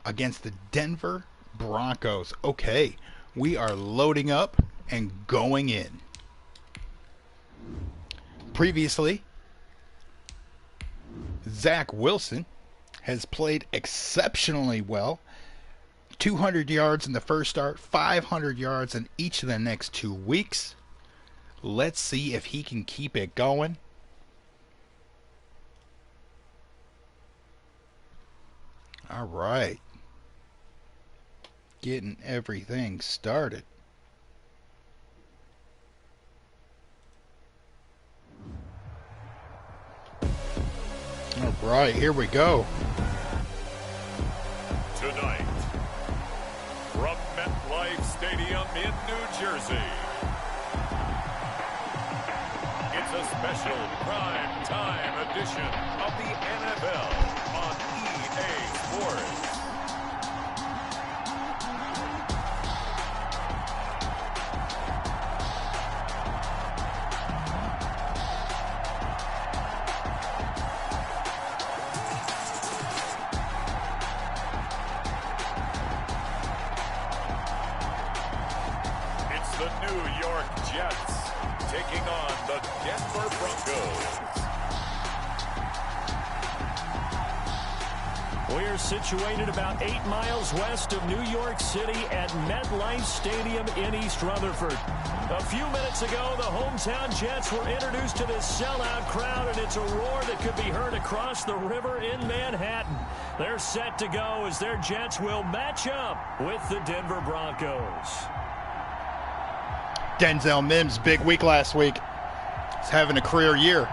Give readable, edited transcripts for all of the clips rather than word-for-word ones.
against the Denver Broncos. Okay, we are loading up and going in. Previously, Zach Wilson has played exceptionally well. 200 yards in the first start, 500 yards in each of the next 2 weeks. Let's see if he can keep it going. All right. Getting everything started. All right, here we go. Tonight, from MetLife Stadium in New Jersey, it's a special prime time edition of the NFL on EA Sports. The New York Jets taking on the Denver Broncos. We're situated about 8 miles west of New York City at MetLife Stadium in East Rutherford. A few minutes ago, the hometown Jets were introduced to this sellout crowd, and it's a roar that could be heard across the river in Manhattan. They're set to go as their Jets will match up with the Denver Broncos. Denzel Mims, big week last week. He's having a career year.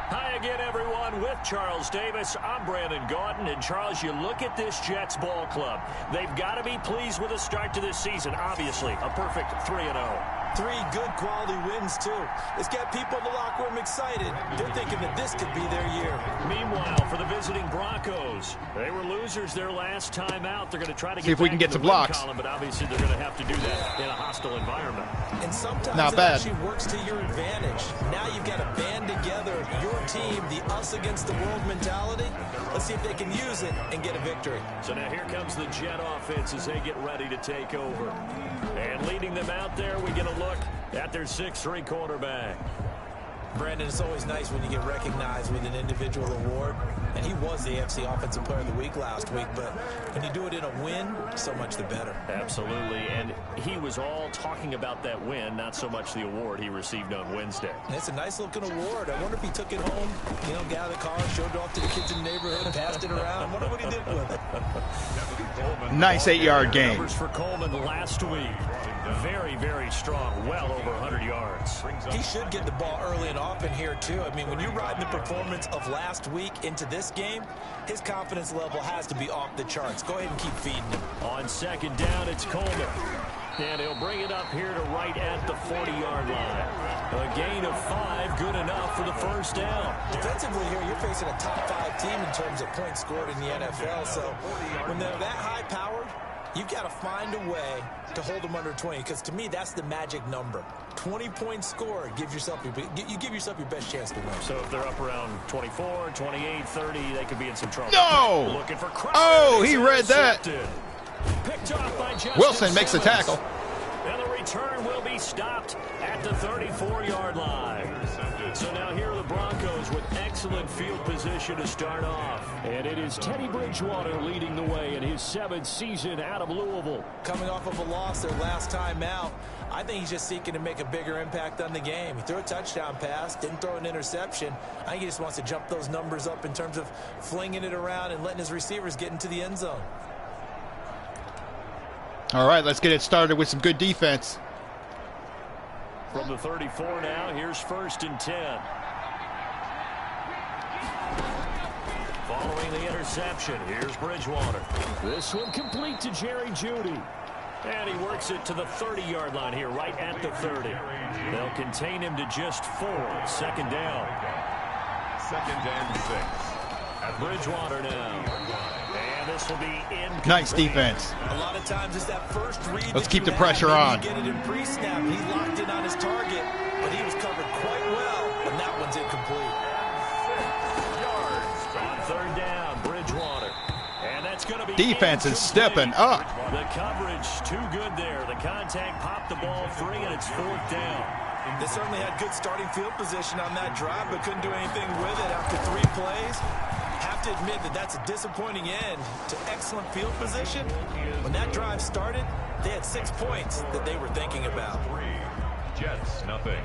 Hi again, everyone. With Charles Davis, I'm Brandon Gordon. And Charles, you look at this Jets ball club. They've got to be pleased with the start to this season. Obviously, a perfect 3-0. 3 good quality wins, too. It's got people in the locker room excited. They're thinking that this could be their year. Meanwhile, for the visiting Broncos, they were losers their last time out. They're going to try to see if we can get some blocks. Column, but obviously they're going to have to do that in a hostile environment. And sometimes Not it bad. actually works to your advantage. Now you've got to band together your team, the us against the world mentality. Let's see if they can use it and get a victory. So now here comes the Jet offense as they get ready to take over. And leading them out there, we get a look at their 6'3" quarterback. Brandon, it's always nice when you get recognized with an individual award. And he was the AFC Offensive Player of the Week last week. But when you do it in a win, so much the better. Absolutely. And he was all talking about that win, not so much the award he received on Wednesday. And it's a nice-looking award. I wonder if he took it home, you know, got out of the car, showed it off to the kids in the neighborhood, passed it around. I wonder what he did with it. Nice 8-yard gain. Numbers for Coleman last week. Very, very strong. Well over 100 yards. He should get the ball early and often here, too. I mean, when you're riding the performance of last week into this game, his confidence level has to be off the charts. Go ahead and keep feeding him. On second down, it's Coleman. And he'll bring it up here to right at the 40-yard line. A gain of 5, good enough for the first down. Defensively here, you're facing a top 5 team in terms of points scored in the NFL. So when they're that high-powered, you've got to find a way to hold them under 20, because to me, that's the magic number. 20 points scored, you give yourself your best chance to win. So if they're up around 24, 28, 30, they could be in some trouble. No! Looking for Oh, he read that. Picked off by Justin Wilson makes the Simmons. tackle. And the return will be stopped at the 34-yard line. So now here are the Broncos with excellent field position to start off. And it is Teddy Bridgewater leading the way in his 7th season out of Louisville. Coming off of a loss their last time out, I think he's just seeking to make a bigger impact on the game. He threw a touchdown pass, didn't throw an interception. I think he just wants to jump those numbers up in terms of flinging it around and letting his receivers get into the end zone. All right, let's get it started with some good defense. From the 34 now, here's 1st and 10. Following the interception, here's Bridgewater. This one complete to Jerry Jeudy. And he works it to the 30-yard line here, right at the 30. They'll contain him to just 4. 2nd down. 2nd and 6. At Bridgewater now. And this will be incomplete. Nice defense. A lot of times it's that first read. Let's keep the pressure on. You get it in pre-snap. He locked in on his target, but he was covered quite well, and that one's incomplete. On going to be Defense is stepping up. The coverage too good there. The contact popped the ball free, and it's 4th down. They certainly had good starting field position on that drive, but couldn't do anything with it after 3 plays. Have to admit that that's a disappointing end to excellent field position. When that drive started, they had 6 points that they were thinking about. Jets, nothing.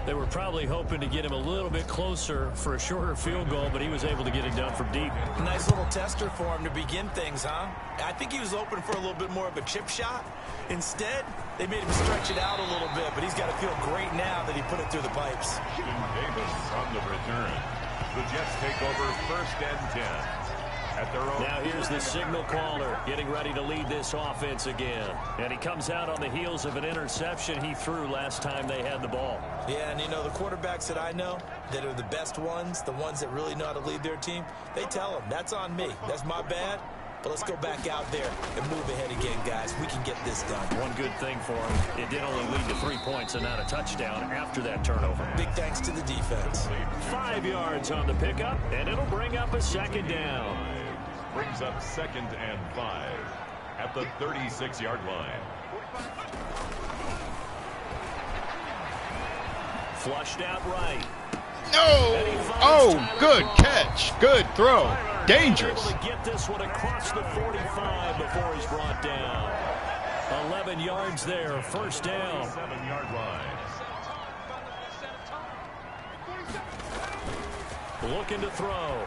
They were probably hoping to get him a little bit closer for a shorter field goal, but he was able to get it done from deep. Nice little tester for him to begin things, huh? I think he was open for a little bit more of a chip shot. Instead, they made him stretch it out a little bit, but he's got to feel great now that he put it through the pipes. Davis on the return. The Jets take over 1st and 10. At their own. Now here's the signal caller getting ready to lead this offense again. And he comes out on the heels of an interception he threw last time they had the ball. Yeah, and you know, the quarterbacks that I know that are the best ones, the ones that really know how to lead their team, they tell them, that's on me. That's my bad. But let's go back out there and move ahead again, guys. We can get this done. One good thing for him, it did only lead to 3 points and not a touchdown after that turnover. Big thanks to the defense. 5 yards on the pickup, and it'll bring up a 2nd down. Brings up 2nd and 5 at the 36-yard line. Flushed out right. No! Oh, good catch. Good throw. Dangerous. Able to get this one across the 45 before he's brought down. 11 yards there, 1st down. 7-yard line. Looking to throw.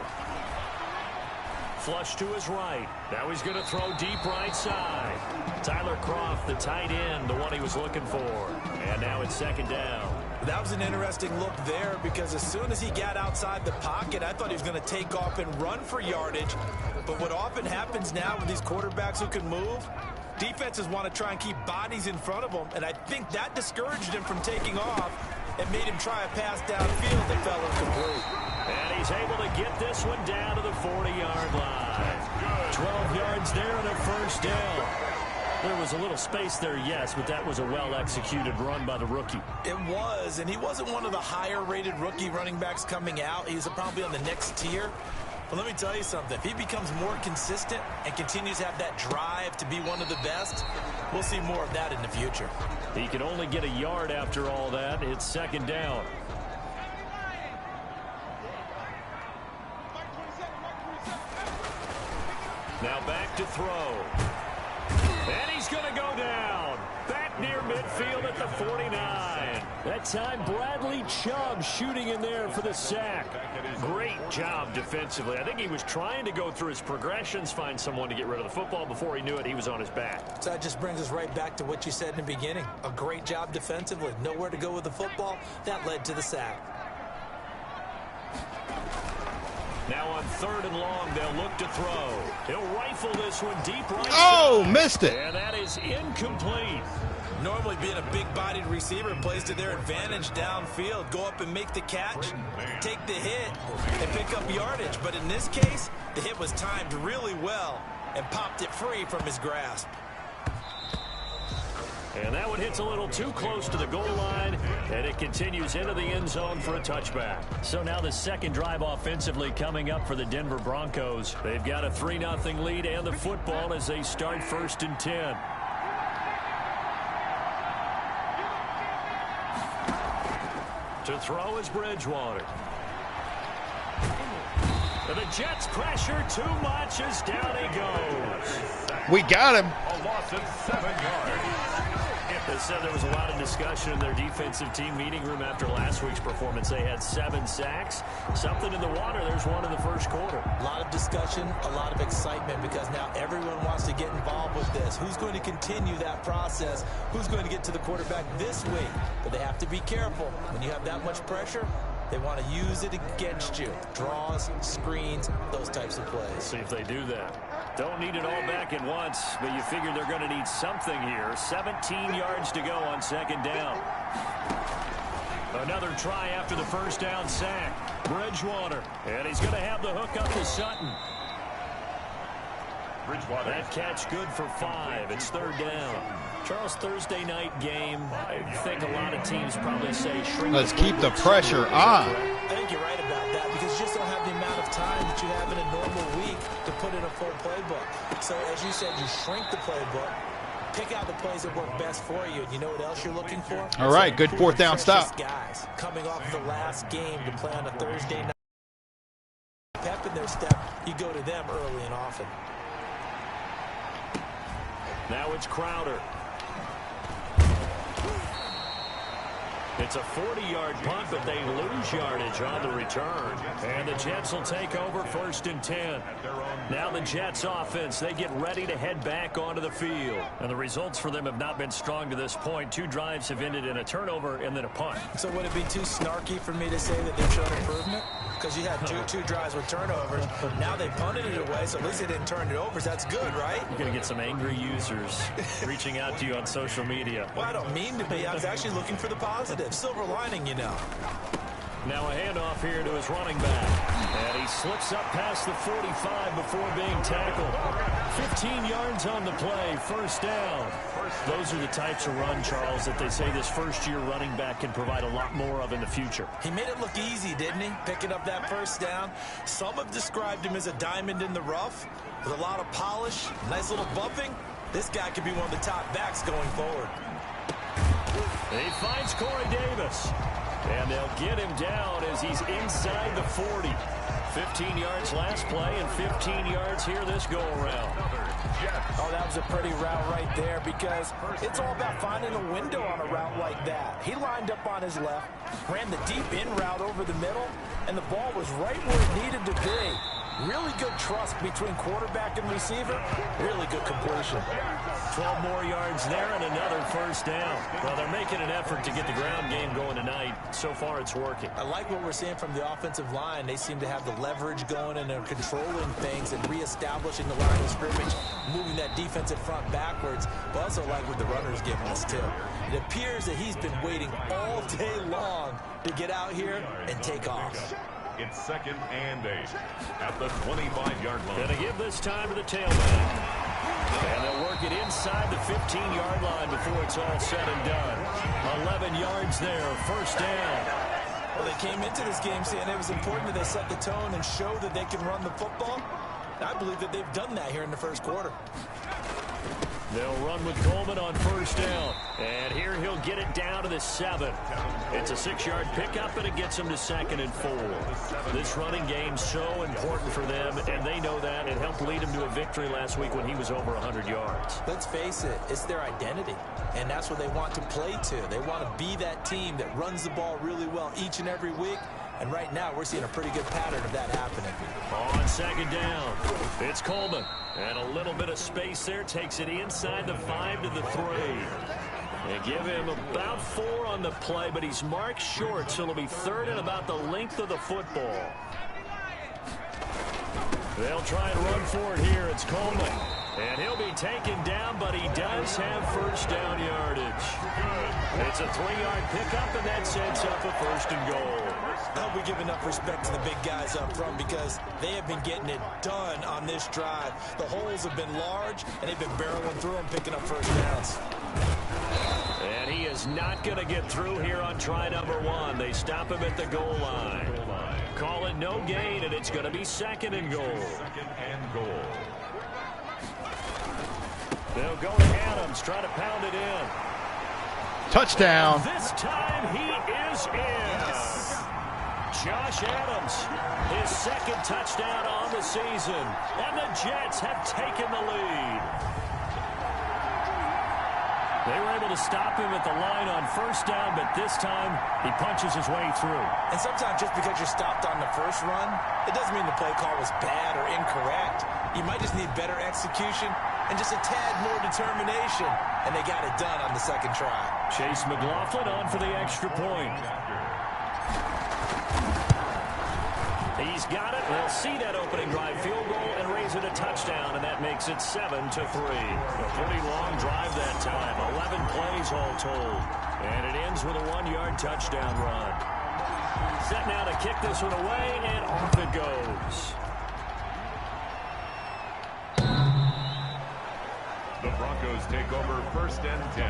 Flush to his right. Now he's going to throw deep right side. Tyler Croft, the tight end, the one he was looking for. And now it's 2nd down. That was an interesting look there because as soon as he got outside the pocket, I thought he was going to take off and run for yardage. But what often happens now with these quarterbacks who can move, defenses want to try and keep bodies in front of them. And I think that discouraged him from taking off and made him try a pass downfield that fell incomplete. And he's able to get this one down to the 40-yard line. 12 yards there and a 1st down. There was a little space there, yes, but that was a well-executed run by the rookie. It was, and he wasn't one of the higher-rated rookie running backs coming out. He's probably on the next tier. But let me tell you something. If he becomes more consistent and continues to have that drive to be one of the best, we'll see more of that in the future. He can only get a yard after all that. It's 2nd down. Now back to throw. And he's going to go down. Back near midfield at the 49. That time, Bradley Chubb shooting in there for the sack. Great job defensively. I think he was trying to go through his progressions, find someone to get rid of the football. Before he knew it, he was on his back. So that just brings us right back to what you said in the beginning. A great job defensively. Nowhere to go with the football. That led to the sack. Now on 3rd and long, they'll look to throw. He'll rifle this one deep right. Oh, missed it. And that is incomplete. Normally being a big-bodied receiver plays to their advantage downfield. Go up and make the catch, take the hit, and pick up yardage. But in this case, the hit was timed really well and popped it free from his grasp. And that one hits a little too close to the goal line, and it continues into the end zone for a touchback. So now the 2nd drive offensively coming up for the Denver Broncos. They've got a 3-0 lead and the football as they start 1st and 10. To throw is Bridgewater. And the Jets pressure too much as down he goes. We got him. A loss of 7 yards. They said there was a lot of discussion in their defensive team meeting room after last week's performance. They had 7 sacks. Something in the water. There's one in the 1st quarter. A lot of discussion, a lot of excitement because now everyone wants to get involved with this. Who's going to continue that process? Who's going to get to the quarterback this week? But they have to be careful. When you have that much pressure, they want to use it against you. Draws, screens, those types of plays. See if they do that. Don't need it all back at once, but you figure they're going to need something here. 17 yards to go on 2nd down. Another try after the 1st down sack. Bridgewater, and he's going to have the hook up to Sutton. Bridgewater. That catch good for 5. It's 3rd down. Charles, Thursday night game, I think a lot of teams probably say shrink. Let's keep the pressure on. I think you're right about that because you just don't have the amount of time that you have in a normal week to put in a full playbook. So as you said, you shrink the playbook, pick out the plays that work best for you. And you know what else you're looking for? All right, good fourth down stop. Guys coming off the last game to play on a Thursday night. Pep in their step, you go to them early and often. Now it's Crowder. It's a 40-yard punt, but they lose yardage on the return. And the Jets will take over 1st and 10. Now the Jets offense, they get ready to head back onto the field. And the results for them have not been strong to this point. 2 drives have ended in a turnover and then a punt. So would it be too snarky for me to say that they've shown improvement? Because you had two drives with turnovers. Now they punted it away, so at least they didn't turn it over. So that's good, right? You're going to get some angry users reaching out to you on social media. Well, I don't mean to be. I was actually looking for the positive. Silver lining, you know. Now a handoff here to his running back. And he slips up past the 45 before being tackled. 15 yards on the play, 1st down. Those are the types of run, Charles, that they say this first-year running back can provide a lot more of in the future. He made it look easy, didn't he? Picking up that 1st down. Some have described him as a diamond in the rough with a lot of polish, nice little bumping. This guy could be one of the top backs going forward. He finds Corey Davis. And they'll get him down as he's inside the 40. 15 yards last play and 15 yards here this go-around. Oh, that was a pretty route right there because it's all about finding a window on a route like that. He lined up on his left, ran the deep in route over the middle, and the ball was right where it needed to be. Really good trust between quarterback and receiver. Really good completion. 12 more yards there and another 1st down. Well, they're making an effort to get the ground game going tonight. So far, it's working. I like what we're seeing from the offensive line. They seem to have the leverage going and they're controlling things and reestablishing the line of scrimmage, moving that defensive front backwards. But also like what the runner's giving us, too. It appears that he's been waiting all day long to get out here and take off. It's 2nd and 8 at the 25-yard line. Gonna give this time to the tailback. And they'll work it inside the 15-yard line before it's all said and done. 11 yards there, 1st down. Well, they came into this game saying it was important that they set the tone and show that they can run the football. I believe that they've done that here in the 1st quarter. They'll run with Coleman on 1st down. And here he'll get it down to the 7. It's a 6-yard pickup, and it gets him to 2nd and 4. This running game's so important for them, and they know that. It helped lead him to a victory last week when he was over 100 yards. Let's face it, it's their identity, and that's what they want to play to. They want to be that team that runs the ball really well each and every week. And right now, we're seeing a pretty good pattern of that happening. On 2nd down, it's Coleman. And a little bit of space there, takes it inside the 5 to the 3. They give him about 4 on the play, but he's marked short, so it'll be 3rd and about the length of the football. They'll try and run for it here. It's Coleman. And he'll be taken down, but he does have 1st down yardage. It's a 3-yard pickup, and that sets up a 1st and goal. I hope we give enough respect to the big guys up front because they have been getting it done on this drive. The holes have been large, and they've been barreling through them, picking up 1st downs. And he is not going to get through here on try number 1. They stop him at the goal line. Call it no gain, and it's going to be 2nd and goal. 2nd and goal. They'll go to Adams, try to pound it in. Touchdown. And this time he is in. Josh Adams, his 2nd touchdown on the season. And the Jets have taken the lead. They were able to stop him at the line on 1st down, but this time he punches his way through. And sometimes just because you're stopped on the first run, it doesn't mean the play call was bad or incorrect. You might just need better execution and just a tad more determination. And they got it done on the 2nd try. Chase McLaughlin on for the extra point. He's got it. They'll see that opening drive field goal and raise it a touchdown, and that makes it 7-3. A pretty long drive that time. 11 plays all told. And it ends with a 1-yard touchdown run. Set now to kick this one away, and off it goes. The Broncos take over 1st and 10.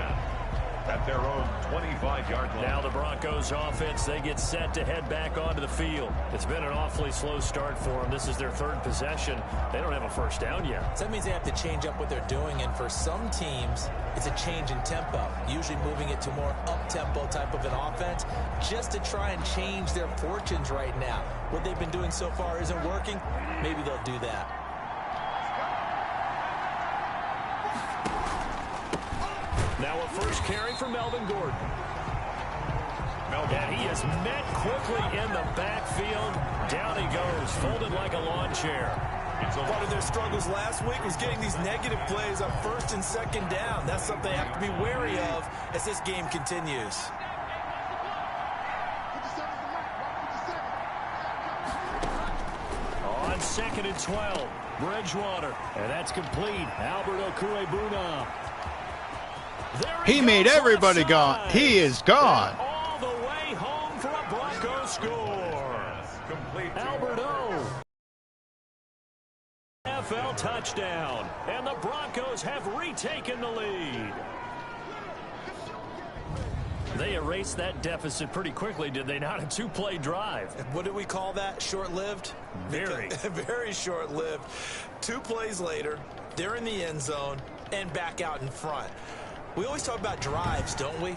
at their own 25-yard line. Now the Broncos offense, they get set to head back onto the field. It's been an awfully slow start for them. This is their third possession. They don't have a first down yet. So that means they have to change up what they're doing, and for some teams, it's a change in tempo, usually moving it to more up-tempo type of an offense just to try and change their fortunes right now. What they've been doing so far isn't working. Maybe they'll do that. Now a first carry for Melvin Gordon. And he is met quickly in the backfield. Down he goes, folded like a lawn chair. Part of their struggles last week was getting these negative plays on first and second down. That's something they have to be wary of as this game continues. On 2nd and 12, Bridgewater. And that's complete. Albert Okwuegbuna. He made everybody gone. He is gone. All the way home for a Broncos score. Albert O. NFL touchdown. And the Broncos have retaken the lead. They erased that deficit pretty quickly, did they not? A two-play drive. What do we call that? Short-lived? Very. Very short-lived. 2 plays later, they're in the end zone and back out in front. We always talk about drives, don't we?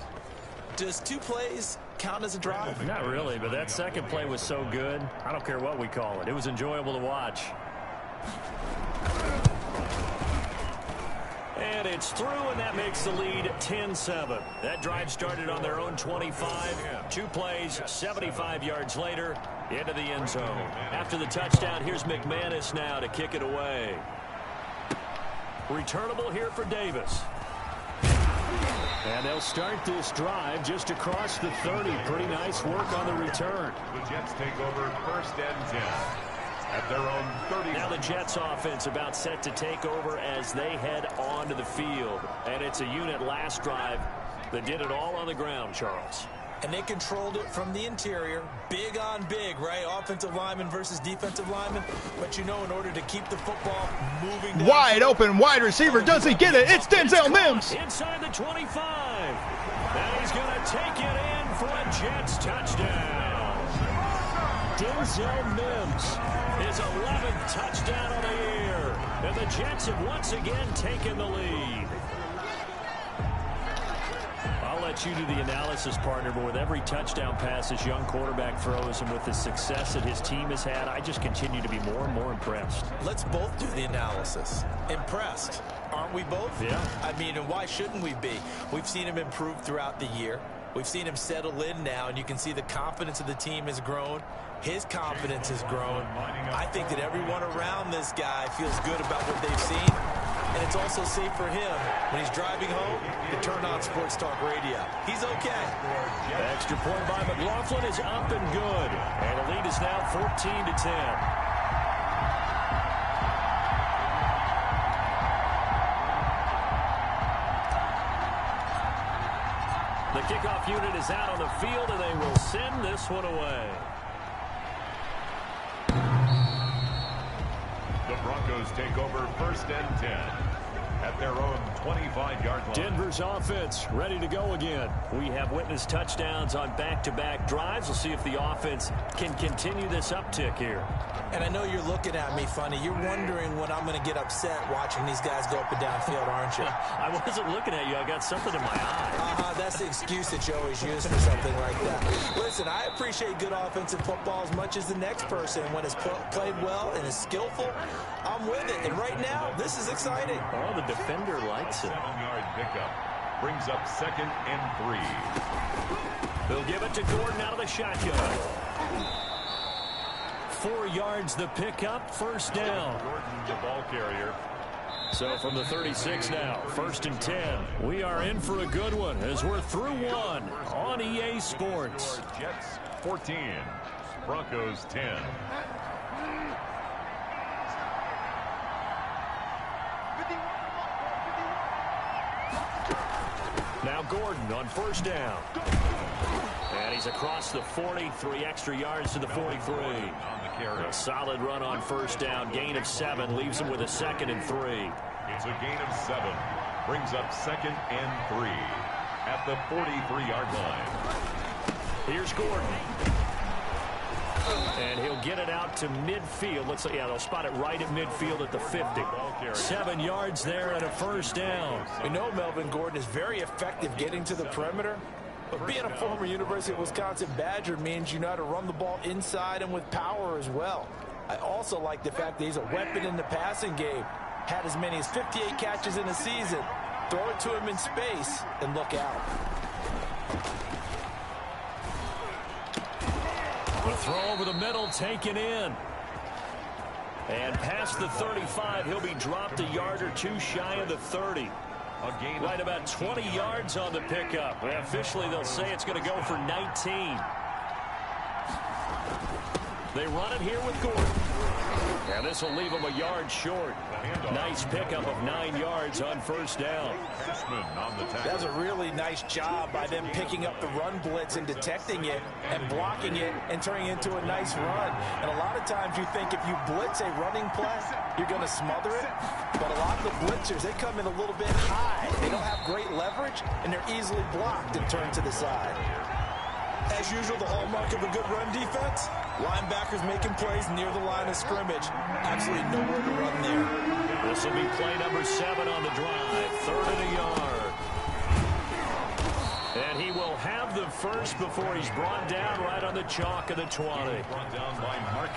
Does 2 plays count as a drive? Not really, but that second play was so good. I don't care what we call it. It was enjoyable to watch. And it's through, and that makes the lead 10-7. That drive started on their own 25. 2 plays, 75 yards later, into the end zone. After the touchdown, here's McManus now to kick it away. Returnable here for Davis. And they'll start this drive just across the 30. Pretty nice work on the return. The Jets take over 1st and 10 at their own 30. Now the Jets offense about set to take over as they head onto the field. And it's a unit last drive that did it all on the ground, Charles. And they controlled it from the interior. Big on big, right? Offensive lineman versus defensive lineman. But you know, in order to keep the football moving down, Wide open wide receiver. Does he get it? It's Denzel Mims. Inside the 25. And he's going to take it in for a Jets touchdown. Denzel Mims, his 11th touchdown of the year. And the Jets have once again taken the lead. I'll let you do the analysis, partner, but with every touchdown pass this young quarterback throws and with the success that his team has had, I just continue to be more and more impressed. Let's both do the analysis. Impressed, aren't we both? Yeah. I mean, and why shouldn't we be? We've seen him improve throughout the year. We've seen him settle in now, and you can see the confidence of the team has grown. His confidence has grown. I think that everyone around this guy feels good about what they've seen. And it's also safe for him when he's driving home to turn on Sports Talk Radio. He's okay. The extra point by McLaughlin is up and good. And the lead is now 14-10. The kickoff unit is out on the field, and they will send this one away. The Broncos take over 1st and 10 at their own 25-yard line. Denver's offense ready to go again. We have witnessed touchdowns on back-to-back drives. We'll see if the offense can continue this uptick here. And I know you're looking at me funny. You're wondering when I'm going to get upset watching these guys go up and down field, aren't you? I wasn't looking at you. I got something in my eye. That's the excuse that you always use for something like that. Listen, I appreciate good offensive football as much as the next person. When it's played well and is skillful, I'm with it. And right now, this is exciting. Oh, the defender likes it. 7-yard pickup brings up 2nd and 3. They'll give it to Gordon out of the shotgun. 4 yards the pickup, first down. Gordon, the ball carrier. So from the 36 now, 1st and 10. We are in for a good one as we're through one on EA Sports. Jets 14, Broncos 10. Now Gordon on first down. And he's across the 40, 3 extra yards to the 43. A solid run on first down, gain of 7, leaves him with a 2nd and 3. It's a gain of 7, brings up 2nd and 3 at at the 43-yard line. Here's Gordon. And he'll get it out to midfield. Let's see, yeah, they'll spot it right at midfield at the 50. 7 yards there and a first down. We know Melvin Gordon is very effective getting to the perimeter, but being a former University of Wisconsin Badger means you know how to run the ball inside and with power as well. I also like the fact that he's a weapon in the passing game. Had as many as 58 catches in a season. Throw it to him in space and look out. The throw over the middle taken in. And past the 35, he'll be dropped a yard or two shy of the 30. Right about 20 yards on the pickup. Officially, they'll say it's going to go for 19. They run it here with Gordon. And this will leave him a yard short. Nice pickup of 9 yards on first down. That was a really nice job by them picking up the run blitz and detecting it and blocking it and turning it into a nice run. And a lot of times you think if you blitz a running play, you're going to smother it. But a lot of the blitzers, they come in a little bit high. They don't have great leverage, and they're easily blocked and turned to the side. As usual, the hallmark of a good run defense, linebackers making plays near the line of scrimmage. Absolutely nowhere to run there. This will be play number 7 on the drive. 3rd and a yard. And he will have the first before he's brought down right on the chalk of the 20.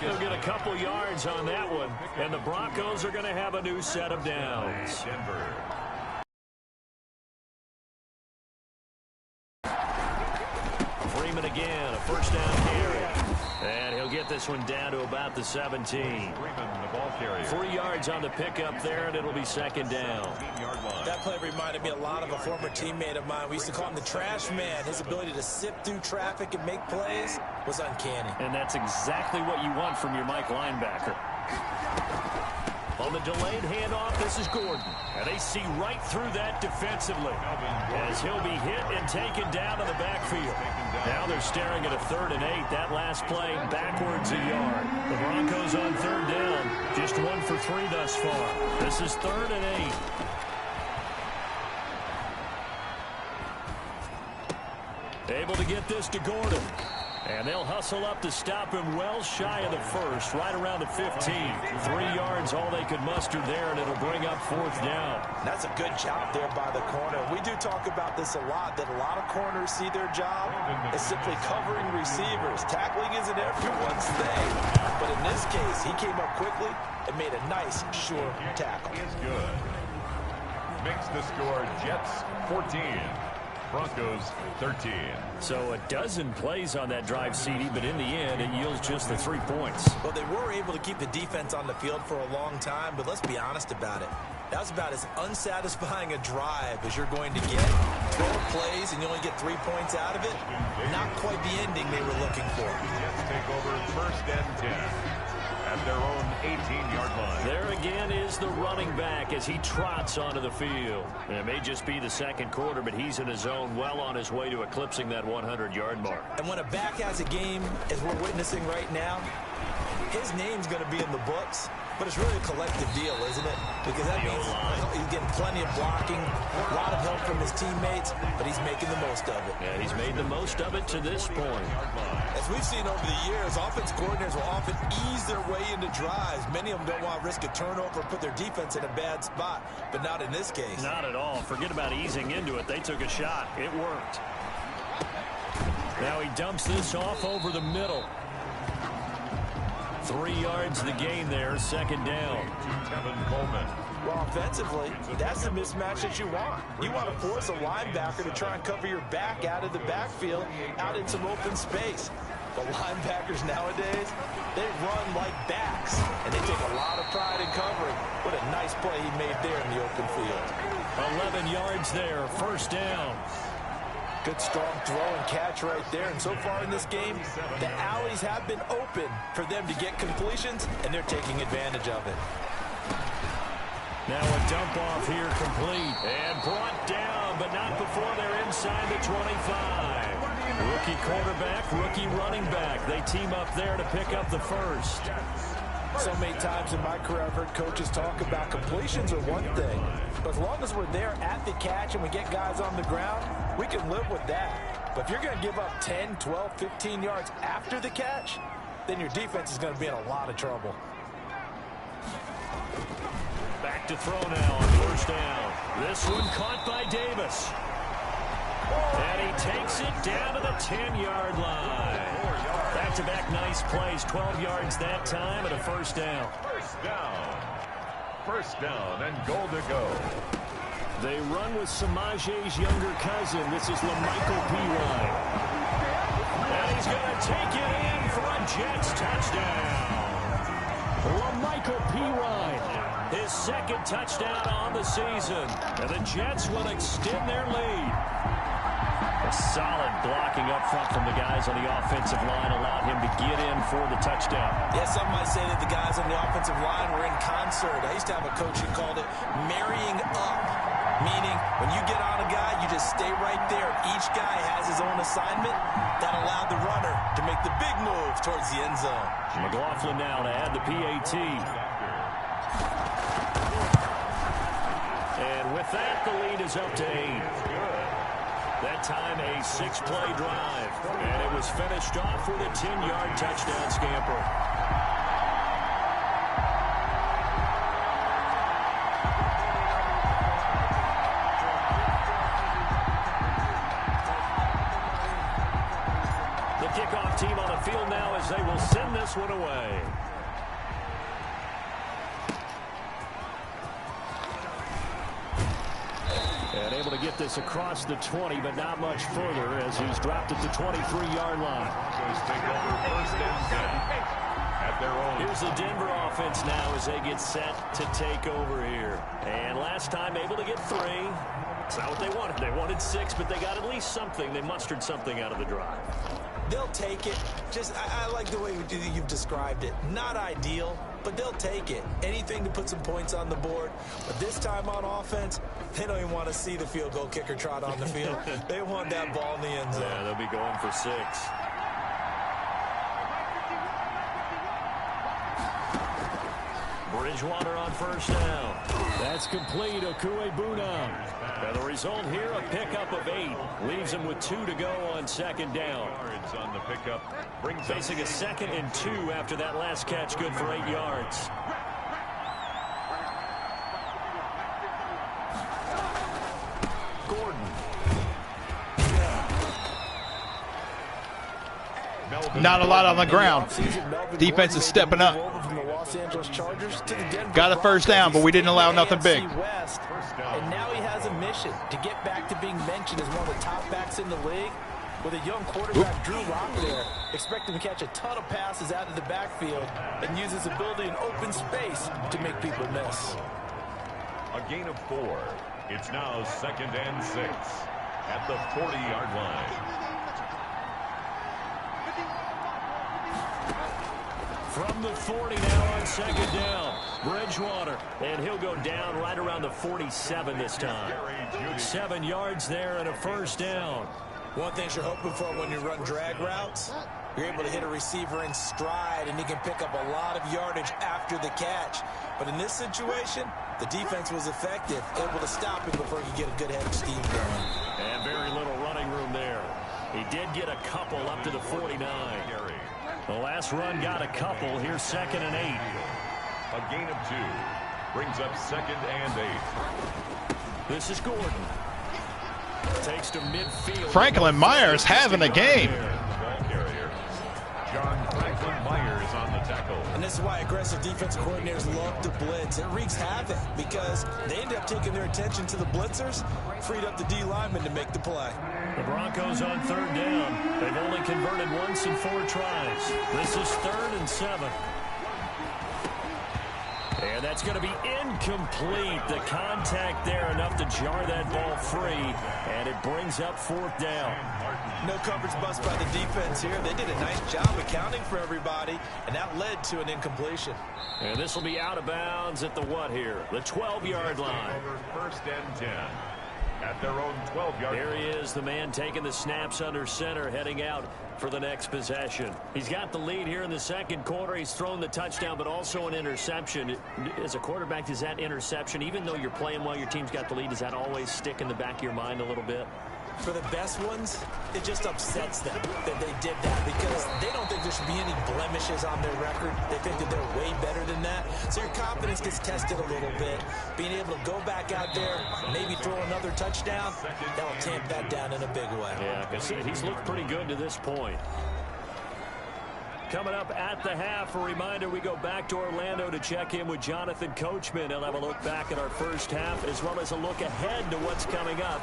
He'll get a couple yards on that one. And the Broncos are going to have a new set of downs. Freeman again, a first down carry. And he'll get this one down to about the 17. 3 yards on the pickup there, and it'll be second down. That play reminded me a lot of a former teammate of mine. We used to call him the trash man. His ability to sift through traffic and make plays was uncanny. And that's exactly what you want from your Mike linebacker. On the delayed handoff, this is Gordon. And they see right through that defensively as he'll be hit and taken down in the backfield. Now they're staring at a 3rd and 8. That last play backwards a yard. The Broncos on 3rd down. Just 1 for 3 thus far. This is 3rd and 8. Able to get this to Gordon. And they'll hustle up to stop him well shy of the first, right around the 15. 3 yards, all they could muster there, and it'll bring up 4th down. That's a good job there by the corner. We do talk about this a lot, that a lot of corners see their job as simply covering receivers. Tackling isn't everyone's thing. But in this case, he came up quickly and made a nice, sure tackle. Is good. Makes the score Jets 14. Broncos 13. So a dozen plays on that drive, CD, but in the end, it yields just the 3 points. Well, they were able to keep the defense on the field for a long time, but let's be honest about it. That was about as unsatisfying a drive as you're going to get. 12 plays and you only get 3 points out of it. Not quite the ending they were looking for. Jets take over 1st and 10. At their own 18-yard line. There again is the running back as he trots onto the field. And it may just be the second quarter, but he's in his zone, well on his way to eclipsing that 100-yard mark. And when a back has a game, as we're witnessing right now, his name's going to be in the books. But it's really a collective deal, isn't it? Because that means he's getting plenty of blocking, a lot of help from his teammates, but he's making the most of it. Yeah, he's made the most of it to this point. As we've seen over the years, offense coordinators will often ease their way into drives. Many of them don't want to risk a turnover or put their defense in a bad spot, but not in this case. Not at all. Forget about easing into it. They took a shot. It worked. Now he dumps this off over the middle. 3 yards the gain there, second down. Well, offensively, that's the mismatch that you want. You want to force a linebacker to try and cover your back out of the backfield, out in some open space. But linebackers nowadays, they run like backs, and they take a lot of pride in covering. What a nice play he made there in the open field. 11 yards there, first down. Good strong throw and catch right there. And so far in this game, the alleys have been open for them to get completions, and they're taking advantage of it. Now a dump off here complete. And brought down, but not before they're inside the 25. Rookie quarterback, rookie running back. They team up there to pick up the first. So many times in my career, I've heard coaches talk about completions are one thing, But as long as we're there at the catch and we get guys on the ground, we can live with that. But if you're going to give up 10, 12, 15 yards after the catch, then your defense is going to be in a lot of trouble. Back to throw now on first down. This one caught by Davis. And he takes it down to the 10-yard line. Back-to-back nice plays. 12 yards that time and a first down. First down and goal to go. They run with Samaje's younger cousin. This is LaMichael Pirine. And he's going to take it in for a Jets touchdown. LaMichael Pirine, his second touchdown on the season. And the Jets will extend their lead. A solid blocking up front from the guys on the offensive line allowed him to get in for the touchdown. Yeah, some might say that the guys on the offensive line were in concert. I used to have a coach who called it marrying up, meaning when you get on a guy, you just stay right there. Each guy has his own assignment. That allowed the runner to make the big move towards the end zone. McLaughlin now to add the PAT. And with that, the lead is up to 8. That time a 6-play drive. And it was finished off with a 10-yard touchdown scamper. The kickoff team on the field now as they will send this one away. And able to get this across the 20, but not much further as he's dropped at the 23-yard line. Broncos take over first and 10 at their own. Here's the Denver offense now as they get set to take over here. And last time able to get 3. It's not what they wanted. They wanted 6, but they got at least something. They mustered something out of the drive. They'll take it. I like the way you've described it. Not ideal, but they'll take it. Anything to put some points on the board. But this time on offense, they don't even want to see the field goal kicker trot on the field. They want that ball in the end zone. Yeah, they'll be going for 6. Bridgewater on first down. That's complete. Okuebuna. And the result here, a pickup of 8. Leaves him with 2 to go on second down. Yards on the pickup. Facing a 2nd and 2 after that last catch, good for 8 yards. Gordon. Not a lot on the ground. Defense is stepping up. Got a first down, but we didn't allow nothing big. And now he has a mission to get back to being mentioned as one of the top backs in the league. With a young quarterback, Drew Lock there, expect him to catch a ton of passes out of the backfield and use his ability in open space to make people miss. A gain of 4. It's now 2nd and 6 at the 40-yard line. From the 40 now on second down. Bridgewater. And he'll go down right around the 47 this time. 7 yards there and a first down. One thing you're hoping for when you run drag routes, you're able to hit a receiver in stride and he can pick up a lot of yardage after the catch. But in this situation, the defense was effective, able to stop him before he could get a good head of steam going. And very little running room there. He did get a couple up to the 49. The last run got a couple. Here's 2nd and 8. A gain of 2 brings up 2nd and 8. This is Gordon. Takes to midfield. Franklin Myers having a game. John Franklin Myers on the tackle. And this is why aggressive defensive coordinators love to blitz. It wreaks havoc because they end up taking their attention to the blitzers, freed up the D lineman to make the play. The Broncos on 3rd down. They've only converted once in 4 tries. This is 3rd and 7. And that's going to be incomplete. The contact there enough to jar that ball free. And it brings up 4th down. No coverage bust by the defense here. They did a nice job accounting for everybody, and that led to an incompletion. And this will be out of bounds at the what here? The 12-yard line. Over 1st and 10. at their own 12-yard line. Here he is, the man taking the snaps under center, heading out for the next possession. He's got the lead here in the second quarter. He's thrown the touchdown, but also an interception. As a quarterback, does that interception, even though you're playing well, your team's got the lead, does that always stick in the back of your mind a little bit? For the best ones, it just upsets them that they did that because they don't think there should be any blemishes on their record. They think that they're way better than that. So your confidence gets tested a little bit. Being able to go back out there, maybe throw another touchdown, that'll tamp that down in a big way. Yeah, because he's looked pretty good to this point. Coming up at the half, a reminder, we go back to Orlando to check in with Jonathan Coachman. He'll have a look back at our first half as well as a look ahead to what's coming up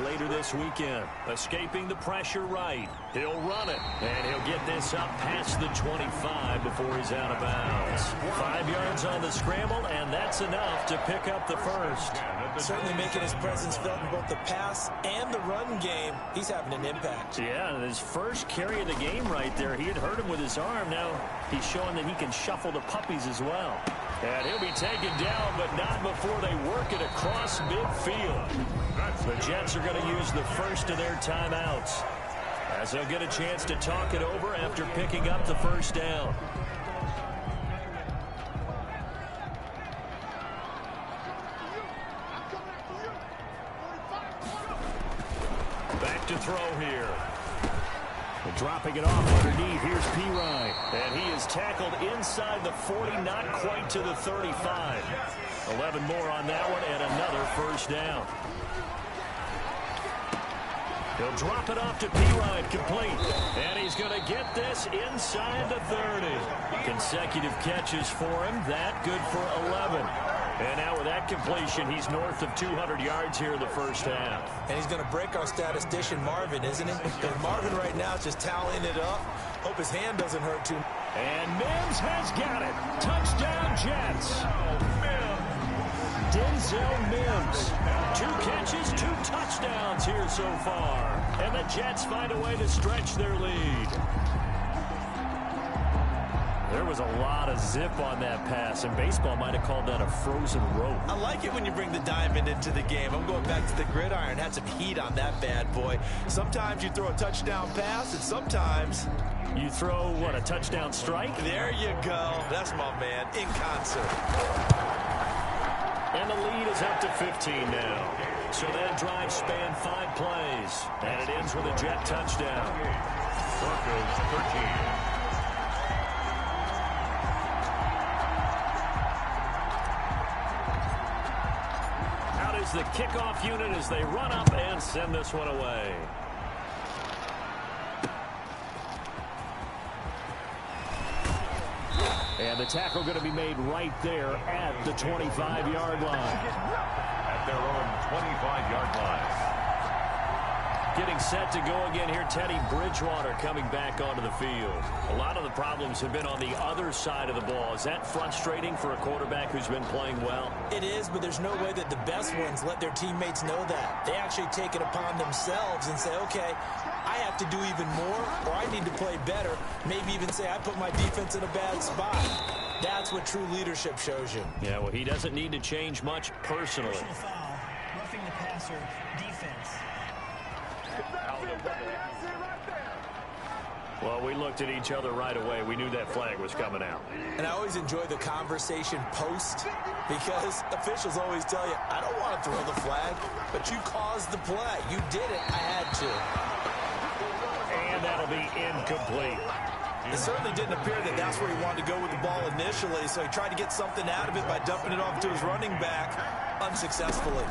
later this weekend. Escaping the pressure right. He'll run it, and he'll get this up past the 25 before he's out of bounds. 5 yards on the scramble, and that's enough to pick up the first. Certainly making his presence felt in both the pass and the run game. He's having an impact. Yeah, his first carry of the game right there. He had hurt him with his arm. Now he's showing that he can shuffle the puppies as well. And he'll be taken down, but not before they work it across midfield. The Jets are going to use the first of their timeouts as they'll get a chance to talk it over after picking up the first down. Back to throw here. And dropping it off underneath, here's P-Ryan. And he is tackled inside the 40, not quite to the 35. 11 more on that one, and another first down. He'll drop it off to P-Ryan, complete. And he's going to get this inside the 30. Consecutive catches for him. That good for 11. And now with that completion, he's north of 200 yards here in the first half. And he's going to break our statistician Marvin, isn't he? Because Marvin right now is just toweling it up. Hope his hand doesn't hurt too. And Mims has got it. Touchdown, Jets. Denzel Mims. 2 catches, 2 touchdowns here so far. And the Jets find a way to stretch their lead. There was a lot of zip on that pass, and baseball might have called that a frozen rope. I like it when you bring the diamond into the game. I'm going back to the gridiron. Had some heat on that bad boy. Sometimes you throw a touchdown pass, and sometimes you throw, what, a touchdown strike? There you go. That's my man, in concert. And the lead is up to 15 now. So that drive spanned 5 plays, and it ends with a Jet touchdown. Broncos 13. The kickoff unit as they run up and send this one away. And the tackle going to be made right there at the 25-yard line. At their own 25-yard line. Getting set to go again here, Teddy Bridgewater coming back onto the field. A lot of the problems have been on the other side of the ball. Is that frustrating for a quarterback who's been playing well? It is, but there's no way that the best ones let their teammates know that. They actually take it upon themselves and say, okay, I have to do even more, or I need to play better. Maybe even say I put my defense in a bad spot. That's what true leadership shows you. Yeah, well, he doesn't need to change much personally. Personal foul, roughing the passer, defense. Well, we looked at each other right away. We knew that flag was coming out. And I always enjoy the conversation post because officials always tell you, I don't want to throw the flag, but you caused the play. You did it. I had to. And that'll be incomplete. It certainly didn't appear that that's where he wanted to go with the ball initially, so he tried to get something out of it by dumping it off to his running back unsuccessfully.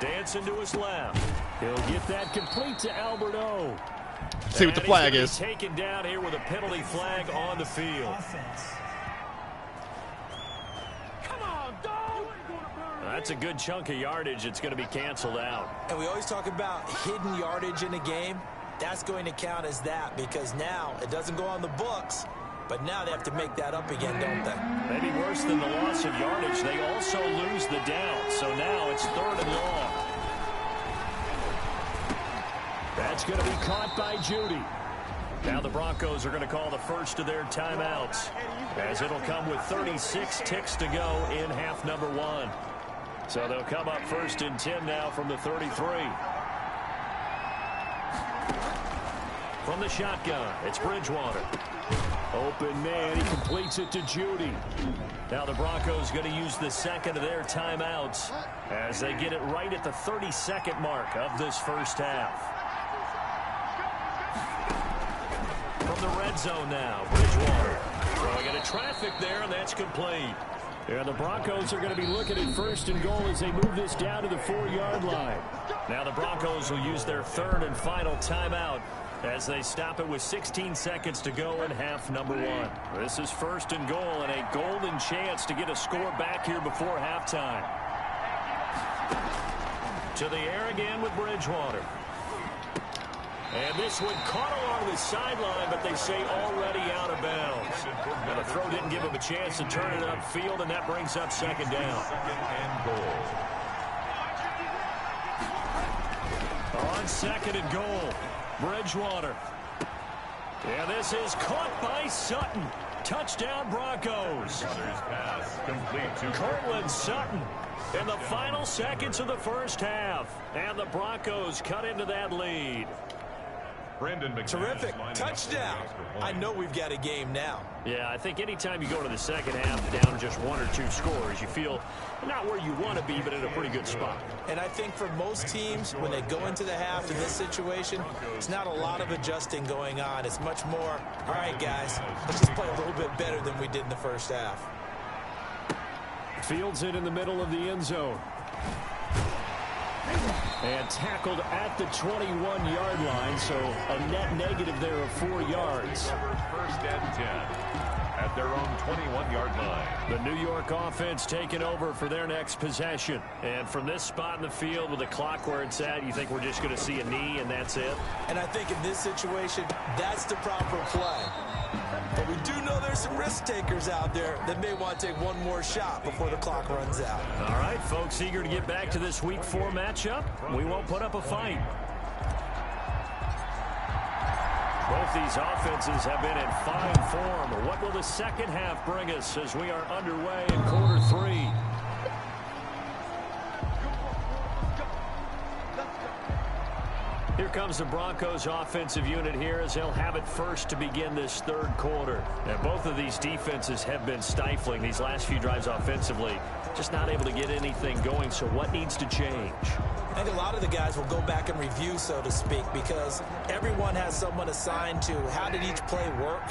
Dancing to his left. He'll get that complete to Alberto. See what the flag is. Taken down here with a penalty flag on the field. Come on, dog! That's a good chunk of yardage. It's going to be canceled out. And we always talk about hidden yardage in a game. That's going to count as that because now it doesn't go on the books, but now they have to make that up again, don't they? Maybe worse than the loss of yardage, they also lose the down. So now it's 3rd and long. That's going to be caught by Judy. Now the Broncos are going to call the first of their timeouts, as it'll come with 36 ticks to go in half number 1. So they'll come up 1st and 10 now from the 33. From the shotgun, it's Bridgewater. Open man, he completes it to Judy. Now the Broncos going to use the second of their timeouts as they get it right at the 32nd mark of this first half. From the red zone now, Bridgewater throwing into traffic there, and that's complete. And the Broncos are going to be looking at 1st and goal as they move this down to the 4-yard line. Now the Broncos will use their 3rd and final timeout as they stop it with 16 seconds to go in half number 1. This is 1st and goal and a golden chance to get a score back here before halftime. To the air again with Bridgewater. And this one caught along the sideline, but they say already out of bounds. And the throw didn't give him a chance to turn it upfield, and that brings up 2nd down. On 2nd and goal, Bridgewater. And this is caught by Sutton. Touchdown Broncos. Cortland Sutton in the final seconds of the first half. And the Broncos cut into that lead. Terrific. Touchdown. I know we've got a game now. Yeah, I think anytime you go to the second half down just 1 or 2 scores, you feel not where you want to be, but in a pretty good spot. And I think for most teams, when they go into the half in this situation, it's not a lot of adjusting going on. It's much more, all right, guys, let's just play a little bit better than we did in the first half. Fields it in the middle of the end zone. And tackled at the 21-yard line, so a net negative there of 4 yards. 1st and 10 at their own 21-yard line. The New York offense taking over for their next possession. And from this spot in the field with the clock where it's at, you think we're just going to see a knee and that's it? And I think in this situation, that's the proper play. But we do know there's some risk takers out there that may want to take one more shot before the clock runs out. All right, folks, eager to get back to this Week 4 matchup. We won't put up a fight. Both these offenses have been in fine form. What will the second half bring us as we are underway in quarter 3? Here comes the Broncos offensive unit here as they'll have it first to begin this 3rd quarter. Now, both of these defenses have been stifling these last few drives offensively. Just not able to get anything going, so what needs to change? I think a lot of the guys will go back and review, so to speak, because everyone has someone assigned to how did each play work.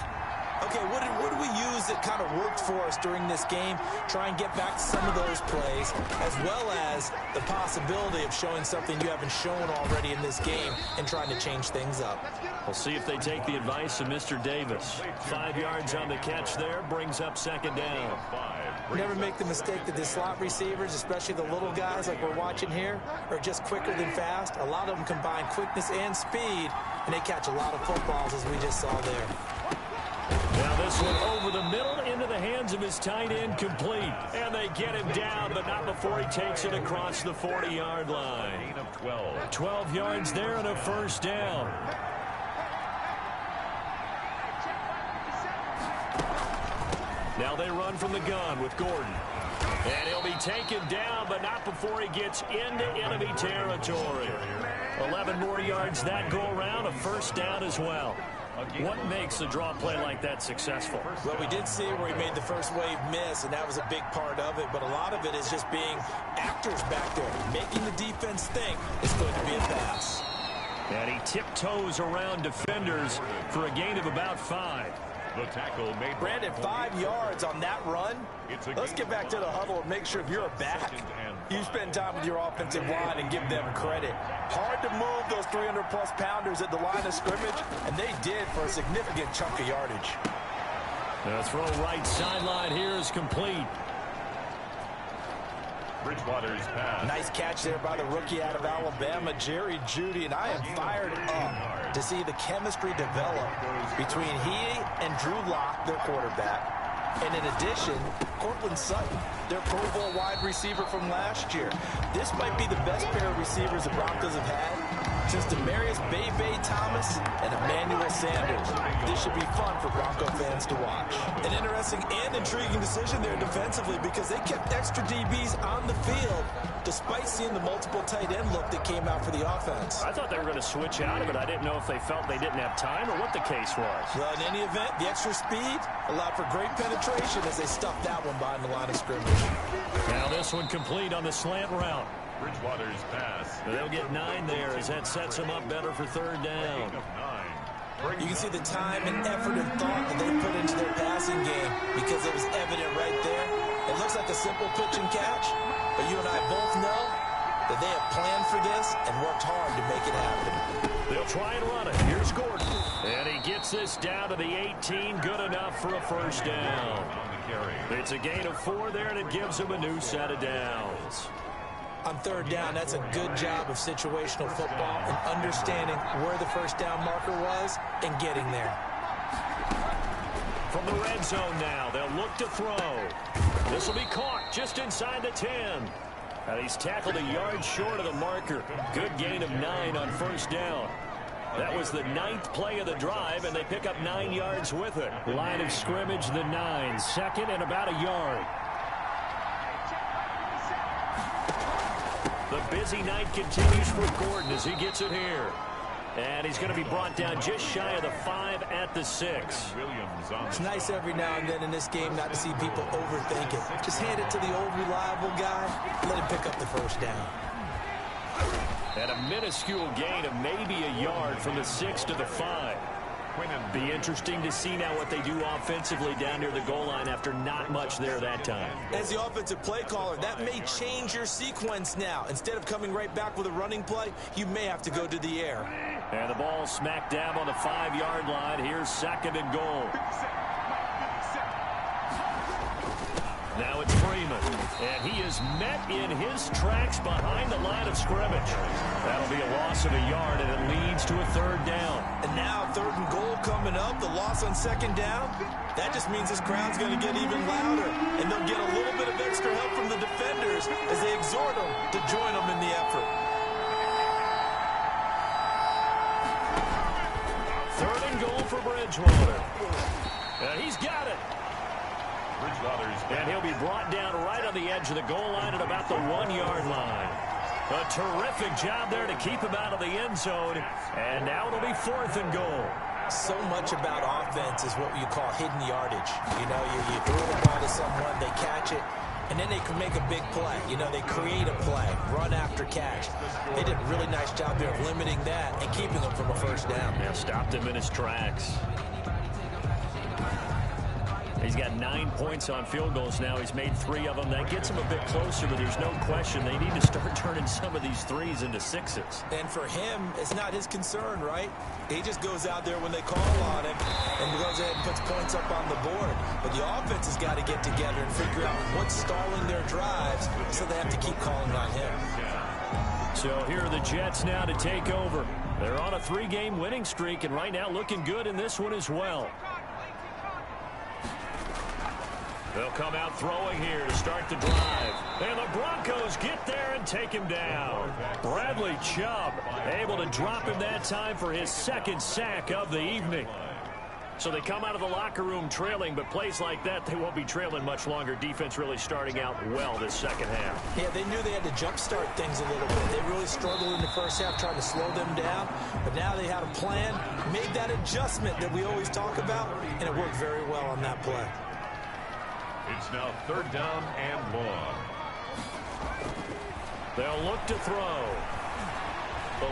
Okay, what did we use that kind of worked for us during this game? Try and get back to some of those plays, as well as the possibility of showing something you haven't shown already in this game and trying to change things up. We'll see if they take the advice of Mr. Davis. 5 yards on the catch there, brings up 2nd down. Never make the mistake that the slot receivers, especially the little guys like we're watching here, are just quicker than fast. A lot of them combine quickness and speed, and they catch a lot of footballs, as we just saw there. Now this one over the middle into the hands of his tight end, complete. And they get him down, but not before he takes it across the 40-yard line. 12 yards there and a 1st down. Now they run from the gun with Gordon. And he'll be taken down, but not before he gets into enemy territory. 11 more yards that go around, a 1st down as well. What makes a draw play like that successful? Well, we did see where he made the first wave miss, and that was a big part of it. But a lot of it is just being actors back there, making the defense think it's going to be a pass. And he tiptoes around defenders for a gain of about 5. The tackle made. Brandon, 5 yards on that run. Let's get back to the huddle and make sure if you're a back, you spend time with your offensive line and give them credit. Hard to move those 300-plus pounders at the line of scrimmage, and they did for a significant chunk of yardage. The throw right sideline here is complete. Bridgewater's pass. Nice catch there by the rookie out of Alabama, Jerry Jeudy, and I am fired up to see the chemistry develop between he and Drew Lock, their quarterback. And in addition, Cortland Sutton, their Pro Bowl wide receiver from last year. This might be the best pair of receivers the Broncos have had Since Demarius Bebe Thomas and Emmanuel Sanders, this should be fun for Bronco fans to watch. An interesting and intriguing decision there defensively because they kept extra DBs on the field despite seeing the multiple tight end look that came out for the offense. I thought they were going to switch out of it. I didn't know if they felt they didn't have time or what the case was. Well, in any event, the extra speed allowed for great penetration as they stuffed that one behind the line of scrimmage. Now this one complete on the slant route. Bridgewater's pass. They'll get 9 there as that sets them up better for third down. You can see the time and effort and thought that they put into their passing game because it was evident right there. It looks like a simple pitch and catch, but you and I both know that they have planned for this and worked hard to make it happen. They'll try and run it. Here's Gordon. And he gets this down to the 18. Good enough for a first down. It's a gain of 4 there, and it gives them a new set of downs. On third down, that's a good job of situational football and understanding where the first down marker was and getting there. From the red zone now, they'll look to throw. This will be caught just inside the 10. And he's tackled a yard short of the marker. Good gain of 9 on first down. That was the 9th play of the drive, and they pick up 9 yards with it. Line of scrimmage, the 9. Second and about a yard. The busy night continues for Gordon as he gets it here. And he's going to be brought down just shy of the 5 at the 6. It's nice every now and then in this game not to see people overthink it. Just hand it to the old reliable guy, let him pick up the first down. And a minuscule gain of maybe a yard from the 6 to the 5. Be interesting to see now what they do offensively down near the goal line after not much there that time. As the offensive play caller, that may change your sequence now. Instead of coming right back with a running play, you may have to go to the air. And the ball smack dab on the 5-yard line. Here's second and goal. Now it's Freeman. And he is met in his tracks behind the line of scrimmage. That'll be a loss of a yard, and it leads to a third down. And now third and goal coming up. The loss on second down. That just means this crowd's going to get even louder. And they'll get a little bit of extra help from the defenders as they exhort them to join them in the effort. Third and goal for Bridgewater. And he's got it. And he'll be brought down right on the edge of the goal line at about the 1-yard line. A terrific job there to keep him out of the end zone. And now it'll be fourth and goal. So much about offense is what you call hidden yardage. You know, you throw the ball to someone, they catch it, and then they can make a big play. You know, they create a play, run after catch. They did a really nice job there of limiting that and keeping him from a first down. Yeah, stopped him in his tracks. He's got 9 points on field goals now. He's made 3 of them. That gets him a bit closer, but there's no question they need to start turning some of these 3s into 6s. And for him, it's not his concern, right? He just goes out there when they call on him and goes ahead and puts points up on the board. But the offense has got to get together and figure out what's stalling their drives, so they have to keep calling on him. So here are the Jets now to take over. They're on a 3-game winning streak, and right now looking good in this one as well. They'll come out throwing here to start the drive. And the Broncos get there and take him down. Bradley Chubb able to drop him that time for his 2nd sack of the evening. So they come out of the locker room trailing, but plays like that, they won't be trailing much longer. Defense really starting out well this second half. Yeah, they knew they had to jumpstart things a little bit. They really struggled in the first half trying to slow them down, but now they had a plan, made that adjustment that we always talk about, and it worked very well on that play. It's now third down and long. They'll look to throw.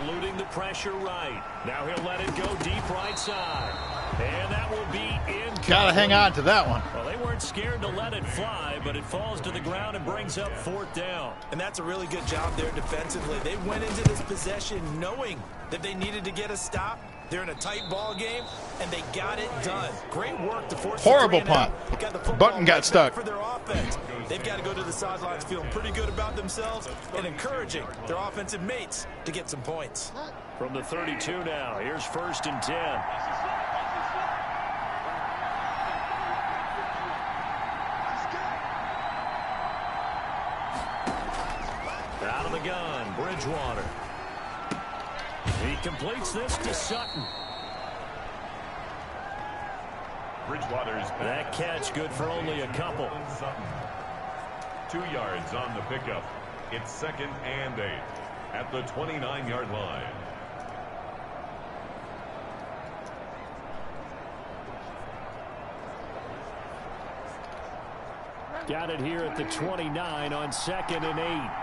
Eluding the pressure right. Now he'll let it go deep right side. And that will be in. Gotta hang on to that one. Well, they weren't scared to let it fly, but it falls to the ground and brings up fourth down. And that's a really good job there defensively. They went into this possession knowing that they needed to get a stop. They're in a tight ball game, and they got it done. Great work to force Horrible the 3 and punt. out. Got the Button got stuck. For their offense. They've got to go to the sidelines feeling pretty good about themselves and encouraging their offensive mates to get some points. From the 32 now, here's 1st and 10. Out of the gun, Bridgewater. He completes this to Sutton. Bridgewater's That catch good for only a couple. 2 yards on the pickup. It's 2nd and 8 at the 29-yard line. Got it here at the 29 on 2nd and 8.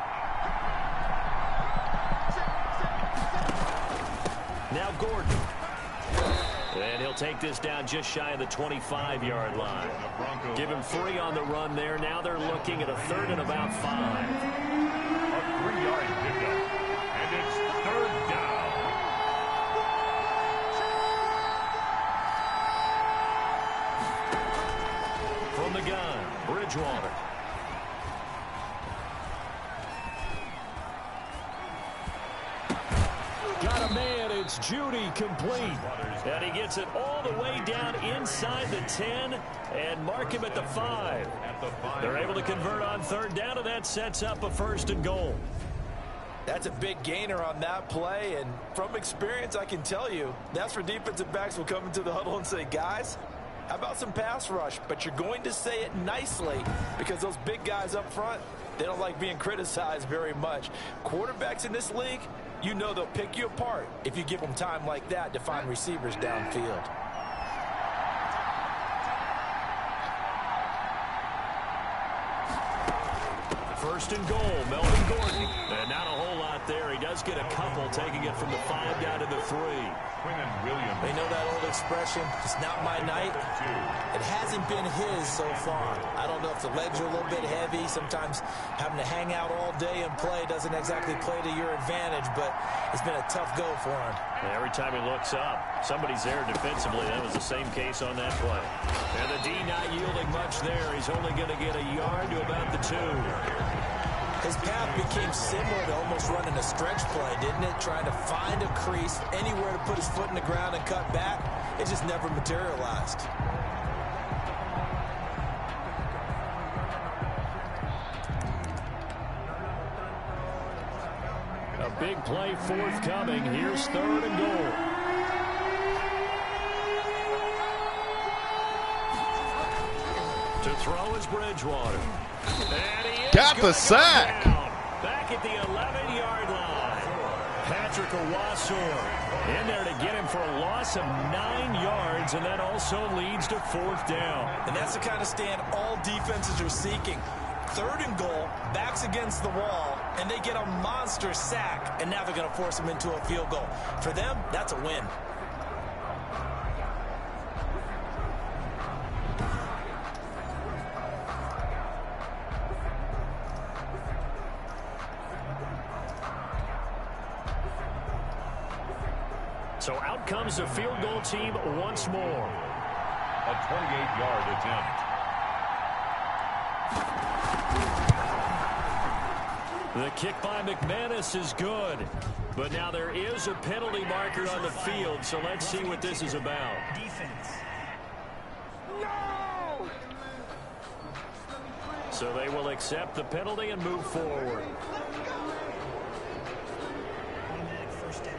Now Gordon. And he'll take this down just shy of the 25-yard line. Give him 3 on the run there. Now they're looking at a 3rd and about 5. A 3-yard pickup. And it's 3rd down. From the gun, Bridgewater. Got a man. It's Judy, complete. And he gets it all the way down inside the 10 and mark him at the 5. They're able to convert on 3rd down, and that sets up a 1st and goal. That's a big gainer on that play, and from experience, I can tell you, that's where defensive backs will come into the huddle and say, guys, how about some pass rush? But you're going to say it nicely because those big guys up front, they don't like being criticized very much. Quarterbacks in this league, you know they'll pick you apart if you give them time like that to find receivers downfield. First and goal, Melvin Gordon. And not a whole lot there. He does get a couple, taking it from the 5 down to the 3. They know that old expression, it's not my night. It hasn't been his so far. I don't know if the legs are a little bit heavy. Sometimes having to hang out all day and play doesn't exactly play to your advantage, but it's been a tough go for him. And every time he looks up, somebody's there defensively. That was the same case on that play. And the D not yielding much there. He's only going to get a yard to about the 2. His path became similar to almost running a stretch play, didn't it? Trying to find a crease, anywhere to put his foot in the ground and cut back. It just never materialized. A big play forthcoming. Here's 3rd and goal. To throw is Bridgewater. And he is Got the sack. Back at the 11-yard line. Patrick Owasor in there to get him for a loss of 9 yards, and that also leads to 4th down. And that's the kind of stand all defenses are seeking. 3rd and goal, backs against the wall, and they get a monster sack, and now they're going to force them into a field goal. For them, that's a win. So out comes the field goal team once more. A 28-yard attempt. The kick by McManus is good. But now there is a penalty marker on the field, so let's see what this is about. Defense. So they will accept the penalty and move forward. First down.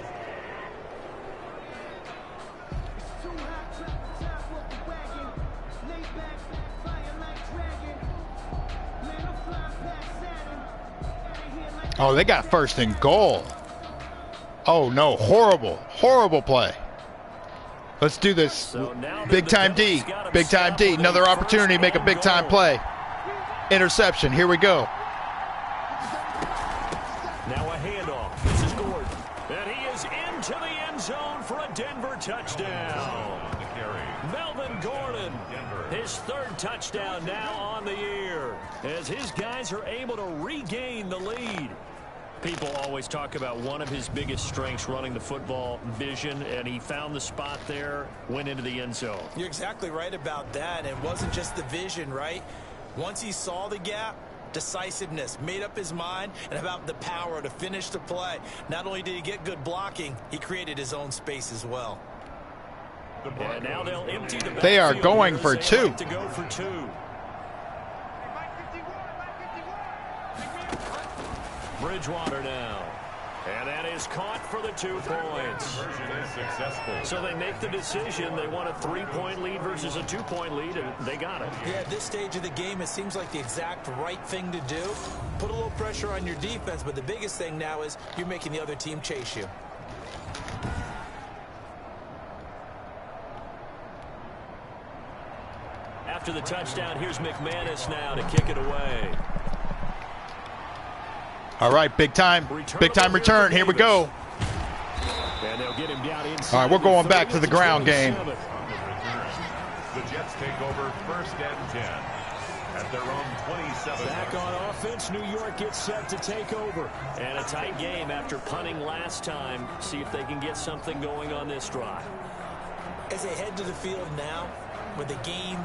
Oh, they got 1st and goal. Oh, no. Horrible, horrible play. Let's do this. So now Big time D. Big time D. Another opportunity to make a big time play. Interception. Here we go. Now a handoff. This is Gordon. And he is into the end zone for a Denver touchdown. Melvin Gordon, his 3rd touchdown now on the year, as his guys are able to regain the lead. People always talk about one of his biggest strengths, running the football, vision, and he found the spot there, went into the end zone. You're exactly right about that. It wasn't just the vision, right? Once he saw the gap, decisiveness, made up his mind, and about the power to finish the play. Not only did he get good blocking, he created his own space as well. And now they'll empty the They are backfield going here for as they 2. like to go for 2. Bridgewater now. And that is caught for the 2 points. Conversion is successful. So they make the decision. They want a 3-point lead versus a 2-point lead, and they got it. Yeah, at this stage of the game, it seems like the exact right thing to do. Put a little pressure on your defense, but the biggest thing now is you're making the other team chase you. After the touchdown, here's McManus now to kick it away. All right, big time return. Here we go. And they'll get him down inside. All right, we're going back to the ground game. The Jets take over 1st and 10 at their own 27. Back on offense, New York gets set to take over. And a tight game after punting last time. See if they can get something going on this drive. As they head to the field now, with the game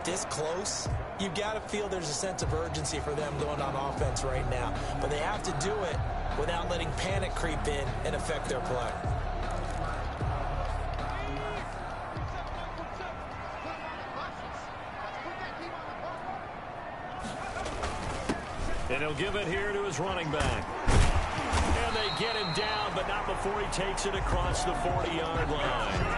this close, you've got to feel there's a sense of urgency for them going on offense right now. But they have to do it without letting panic creep in and affect their play. And he'll give it here to his running back. And they get him down, but not before he takes it across the 40-yard line.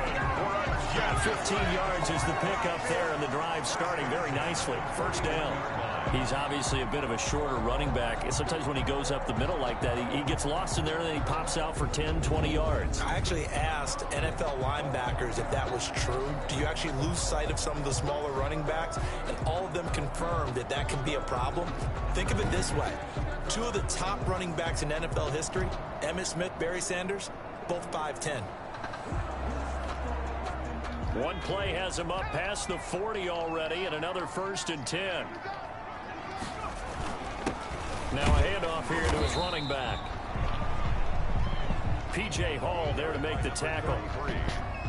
15 yards is the pickup there, and the drive starting very nicely. 1st down. He's obviously a bit of a shorter running back. Sometimes when he goes up the middle like that, he gets lost in there, and then he pops out for 10, 20 yards. I actually asked NFL linebackers if that was true. Do you actually lose sight of some of the smaller running backs? And all of them confirmed that that can be a problem. Think of it this way. 2 of the top running backs in NFL history, Emmitt Smith, Barry Sanders, both 5'10". One play has him up past the 40 already, and another 1st and 10. Now a handoff here to his running back. P.J. Hall there to make the tackle.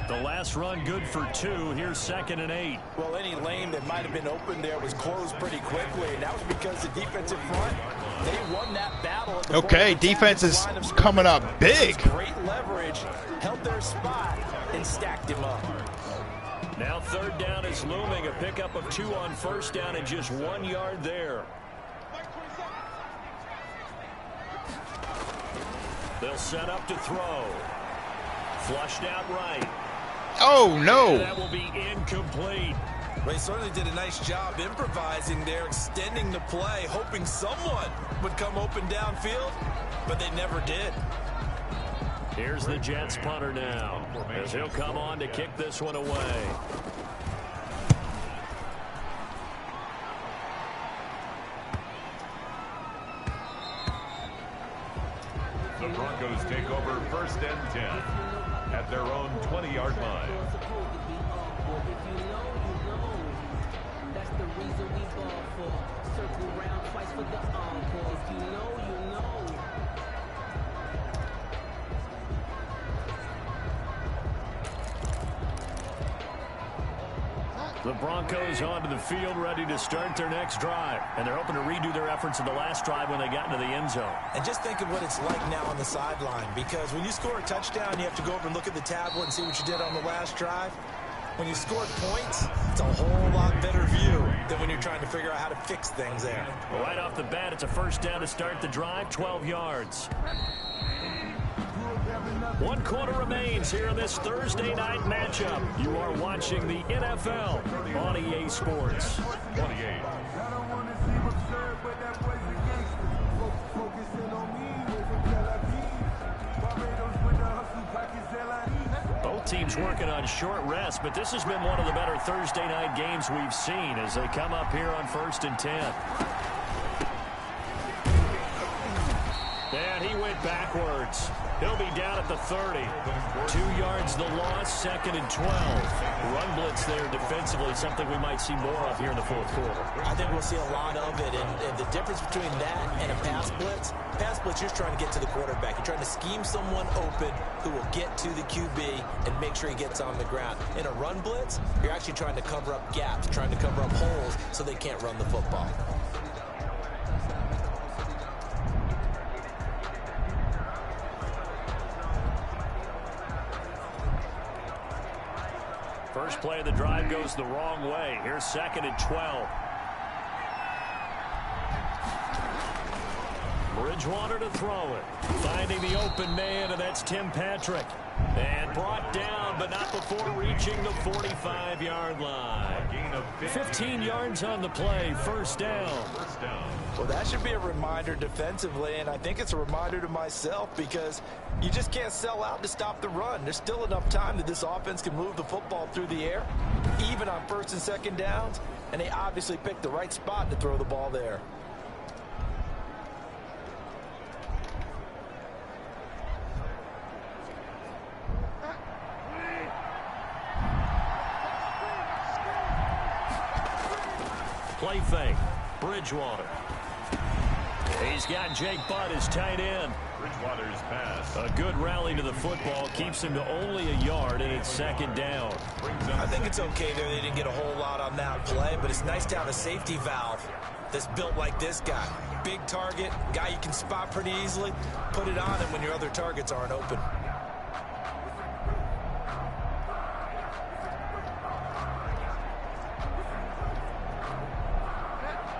The last run good for 2. Here's 2nd and 8. Well, any lane that might have been open there was closed pretty quickly, and that was because the defensive front, they won that battle. Okay, defense is coming up big. Great leverage, held their spot, and stacked him up. Now 3rd down is looming. A pickup of 2 on 1st down and just 1 yard there. They'll set up to throw. Flushed out right. Oh, no. And that will be incomplete. They certainly did a nice job improvising there, extending the play, hoping someone would come open downfield, but they never did. Here's the Jets punter now, as he'll come on to kick this one away. The Broncos take over 1st and 10 at their own 20-yard line. The Broncos onto the field ready to start their next drive. And they're hoping to redo their efforts in the last drive when they got into the end zone. And just think of what it's like now on the sideline, because when you score a touchdown, you have to go over and look at the tablet and see what you did on the last drive. When you scored points, it's a whole lot better view than when you're trying to figure out how to fix things there. Well, right off the bat, it's a 1st down to start the drive, 12 yards. 1 quarter remains here in this Thursday night matchup. You are watching the NFL on EA Sports. 28. Both teams working on short rest, but this has been one of the better Thursday night games we've seen as they come up here on 1st and 10. And he went backwards. He'll be down at the 30. 2 yards the loss, 2nd and 12. Run blitz there defensively, something we might see more of here in the 4th quarter. I think we'll see a lot of it, and the difference between that and a pass blitz, you're trying to get to the quarterback. You're trying to scheme someone open who will get to the QB and make sure he gets on the ground. In a run blitz, you're actually trying to cover up gaps, trying to cover up holes so they can't run the football. First play of the drive goes the wrong way. Here's 2nd and 12. Bridgewater to throw it. Finding the open man, and that's Tim Patrick. And brought down, but not before reaching the 45-yard line. 15 yards on the play, first down. Well, that should be a reminder defensively, and I think it's a reminder to myself because you just can't sell out to stop the run. There's still enough time that this offense can move the football through the air, even on first and second downs, and they obviously picked the right spot to throw the ball there. Play fake. Bridgewater. He's got Jake Butt as tight end. Bridgewater's pass. A good rally to the football keeps him to only a yard, and it's second down. I think it's okay there. They didn't get a whole lot on that play, but it's nice to have a safety valve that's built like this guy. Big target, guy you can spot pretty easily. Put it on him when your other targets aren't open.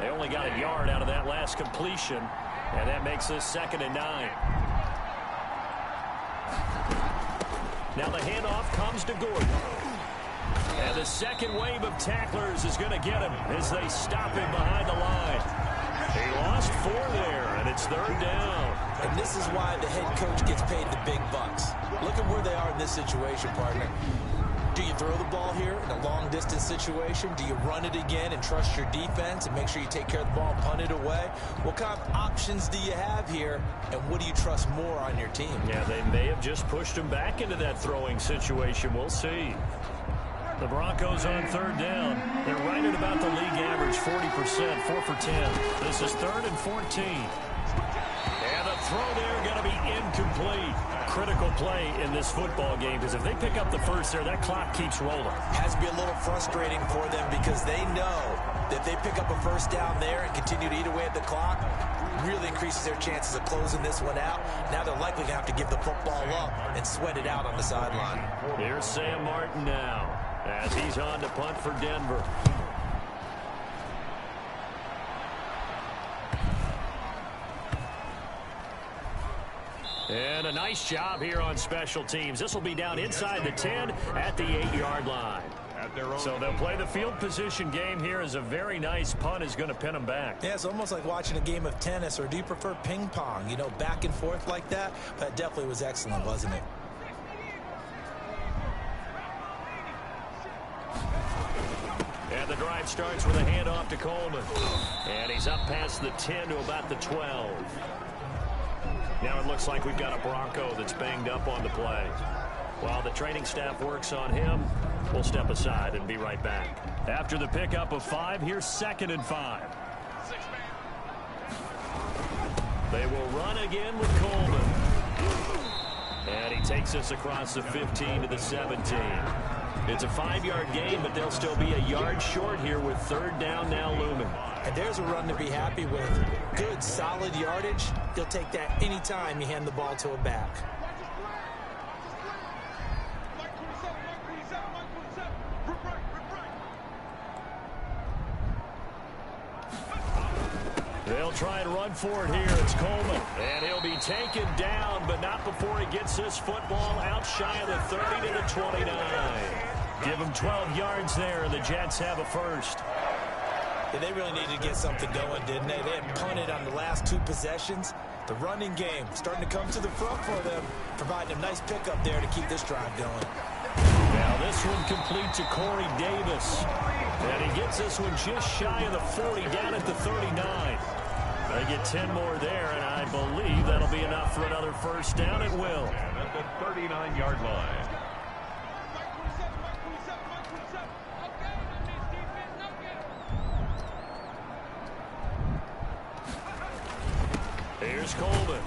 They only got a yard out of that last completion, and that makes this 2nd and 9. Now the handoff comes to Gordon. And the second wave of tacklers is going to get him as they stop him behind the line. He lost 4 there, and it's 3rd down. And this is why the head coach gets paid the big bucks. Look at where they are in this situation, partner. Do you throw the ball here in a long-distance situation? Do you run it again and trust your defense and make sure you take care of the ball and punt it away? What kind of options do you have here, and what do you trust more on your team? Yeah, they may have just pushed him back into that throwing situation. We'll see. The Broncos on 3rd down. They're right at about the league average, 40%, 4 for 10. This is 3rd and 14. And the throw there going to be incomplete. Critical play in this football game because if they pick up the first there, that clock keeps rolling. Has to be a little frustrating for them because they know that if they pick up a first down there and continue to eat away at the clock, really increases their chances of closing this one out. Now they're likely going to have to give the football up and sweat it out on the sideline. Here's Sam Martin now as he's on to punt for Denver. And a nice job here on special teams. This will be down inside the 10 at the 8-yard line. So they'll play the field position game here as a very nice punt is going to pin them back. Yeah, it's almost like watching a game of tennis, or do you prefer ping pong? You know, back and forth like that? That definitely was excellent, wasn't it? And the drive starts with a handoff to Coleman. And he's up past the 10 to about the 12. Now it looks like we've got a Bronco that's banged up on the play. While the training staff works on him, we'll step aside and be right back. After the pickup of 5, here's 2nd and 5. They will run again with Coleman. And he takes us across the 15 to the 17. It's a 5-yard gain, but they'll still be a yard short here with 3rd down now looming. And there's a run to be happy with. Good, solid yardage. You'll take that anytime you hand the ball to a back. They'll try and run for it here. It's Coleman. And he'll be taken down, but not before he gets this football out shy of the 30 to the 29. Give him 12 yards there, and the Jets have a first. Yeah, they really needed to get something going, didn't they? They had punted on the last 2 possessions. The running game starting to come to the front for them, providing a nice pickup there to keep this drive going. Now this one complete to Corey Davis. And he gets this one just shy of the 40, down at the 39. They get 10 more there, and I believe that'll be enough for another first down. It will. And at the 39-yard line. Here's Coleman.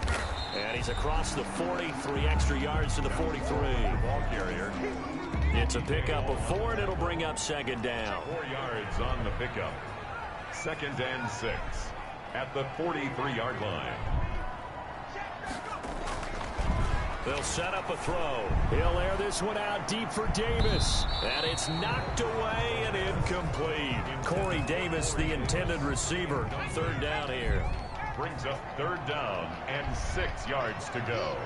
And he's across the 40, 3 extra yards to the 43. Ball carrier. It's a pickup of 4, and it'll bring up 2nd down. 4 yards on the pickup. 2nd and 6 at the 43-yard line. They'll set up a throw. He'll air this one out deep for Davis. And it's knocked away and incomplete. Corey Davis, the intended receiver. 3rd down here. brings up 3rd down and 6 yards to go.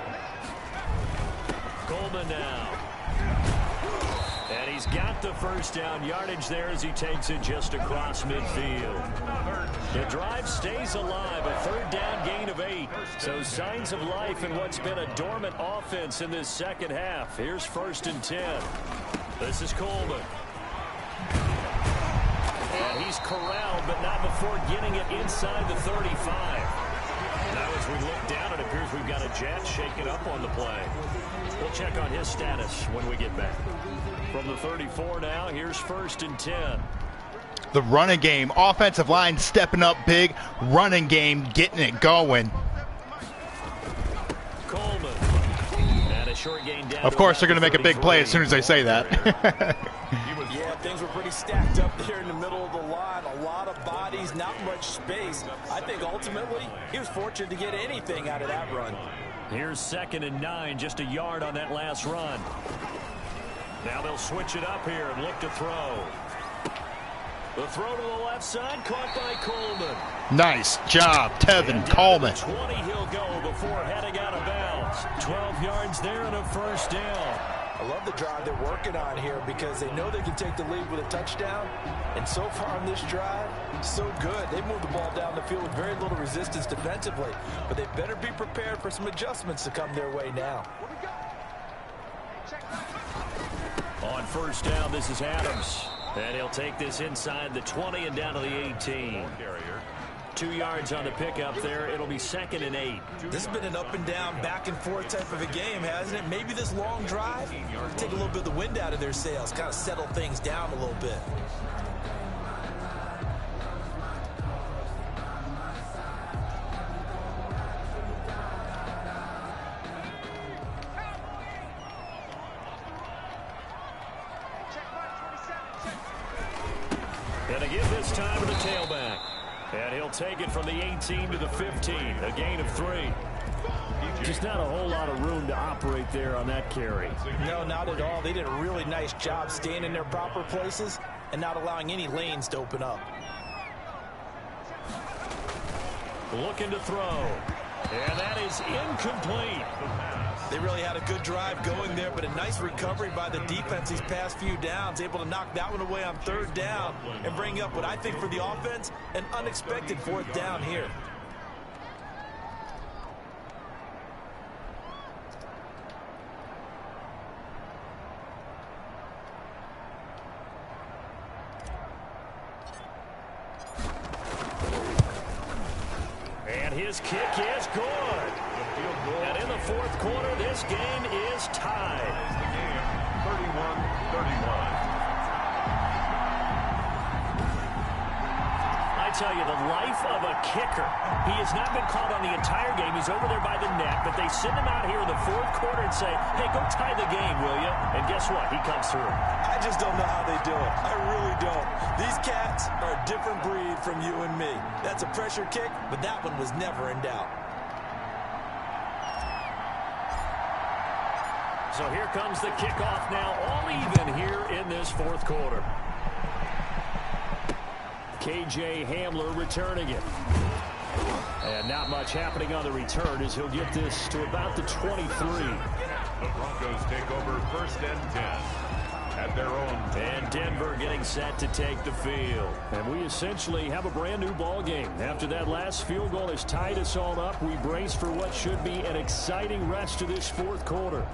Coleman now. And he's got the first down yardage there as he takes it just across midfield. The drive stays alive, a 3rd down gain of 8. So signs of life in what's been a dormant offense in this second half. Here's 1st and 10. This is Coleman. And he's corralled, but not before getting it inside the 35. Now as we look down, it appears we've got a Jet shaken up on the play. We'll check on his status when we get back. From the 34 now, here's 1st and 10. The running game, offensive line stepping up big, running game getting it going. Coleman. And a short gain down. Of course, they're going to make a big play as soon as they say that. Yeah, things were pretty stacked up there in the middle of the line. A lot of bodies, not much space. I think ultimately he was fortunate to get anything out of that run. Here's 2nd and 9, just a yard on that last run. Now they'll switch it up here and look to throw. The throw to the left side, caught by Coleman. Nice job, Tevin Coleman. 20 he'll go before heading out of bounds. 12 yards there and a 1st down. I love the drive they're working on here because they know they can take the lead with a touchdown. And so far on this drive, so good. They moved the ball down the field with very little resistance defensively. But they better be prepared for some adjustments to come their way now. On 1st down, this is Adams. And he'll take this inside the 20 and down to the 18. 2 yards on the pickup there. It'll be 2nd and 8. This has been an up and down, back and forth type of a game, hasn't it? Maybe this long drive take a little bit of the wind out of their sails, kind of settle things down a little bit. And a give this time to the tailback. And he'll take it from the 18 to the 15. A gain of 3. Just not a whole lot of room to operate there on that carry. No, not at all. They did a really nice job staying in their proper places and not allowing any lanes to open up. Looking to throw. And that is incomplete. They really had a good drive going there, but a nice recovery by the defense these past few downs, able to knock that one away on 3rd down and bring up what I think for the offense, an unexpected 4th down here. And his kick is good. And in the 4th quarter, this game is tied. 31-31. I tell you, the life of a kicker. He has not been caught on the entire game. He's over there by the net, but they send him out here in the 4th quarter and say, hey, go tie the game, will you? And guess what? He comes through. I just don't know how they do it. I really don't. These cats are a different breed from you and me. That's a pressure kick, but that one was never in doubt. So here comes the kickoff now, all even here in this 4th quarter. KJ Hamler returning it. And not much happening on the return as he'll get this to about the 23. The Broncos take over 1st and 10 at their own. And Denver getting set to take the field. And we essentially have a brand new ball game. After that last field goal has tied us all up, we brace for what should be an exciting rest of this 4th quarter.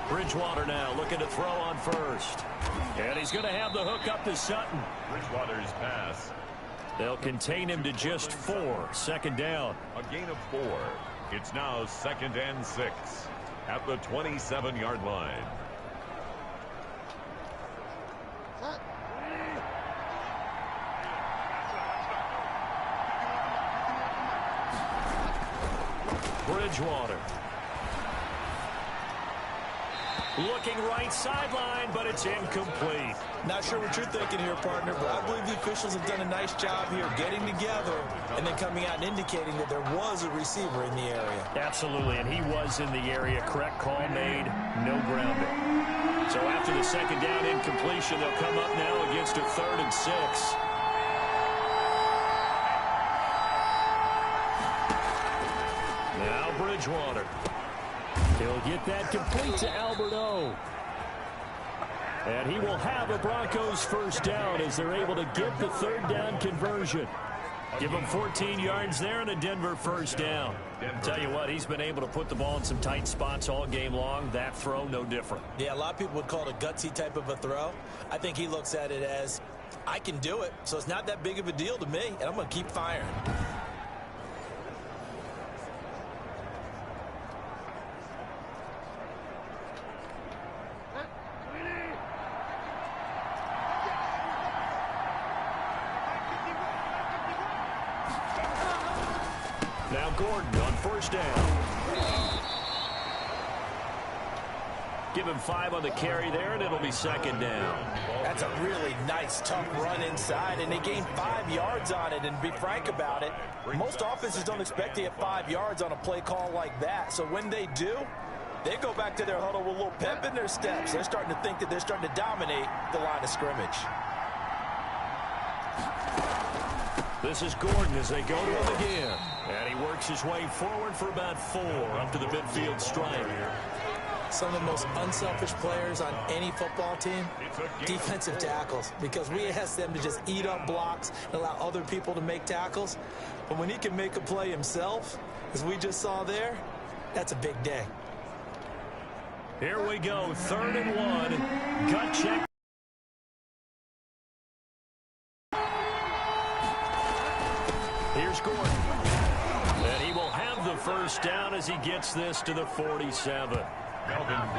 Bridgewater now looking to throw on 1st. And he's going to have the hook up to Sutton. Bridgewater's pass. They'll contain him to just 4. 2nd down. A gain of 4. It's now 2nd and 6 at the 27-yard line. Bridgewater. Looking right sideline, but it's incomplete. Not sure what you're thinking here, partner, but I believe the officials have done a nice job here getting together and then coming out and indicating that there was a receiver in the area. Absolutely, and he was in the area. Correct call made, no grounding. So after the second down incompletion, they'll come up now against a 3rd and 6. Now Bridgewater. He'll get that complete to Alberto. And he will have a Broncos first down as they're able to get the 3rd down conversion. Give him 14 yards there and a Denver first down. Tell you what, he's been able to put the ball in some tight spots all game long. That throw, no different. Yeah, a lot of people would call it a gutsy type of a throw. I think he looks at it as, I can do it, so it's not that big of a deal to me, and I'm going to keep firing. Now Gordon on first down. Give him 5 on the carry there, and it'll be 2nd down. That's a really nice, tough run inside, and they gained 5 yards on it. And to be frank about it, most offenses don't expect to get 5 yards on a play call like that. So when they do, they go back to their huddle with a little pep in their steps. They're starting to think that they're starting to dominate the line of scrimmage. This is Gordon as they go to him again. And he works his way forward for about 4 up to the midfield stripe. Some of the most unselfish players on any football team, defensive tackles, because we ask them to just eat up blocks and allow other people to make tackles. But when he can make a play himself, as we just saw there, that's a big day. Here we go, 3rd and 1. Gut check. Here's Gordon. And he will have the first down as he gets this to the 47.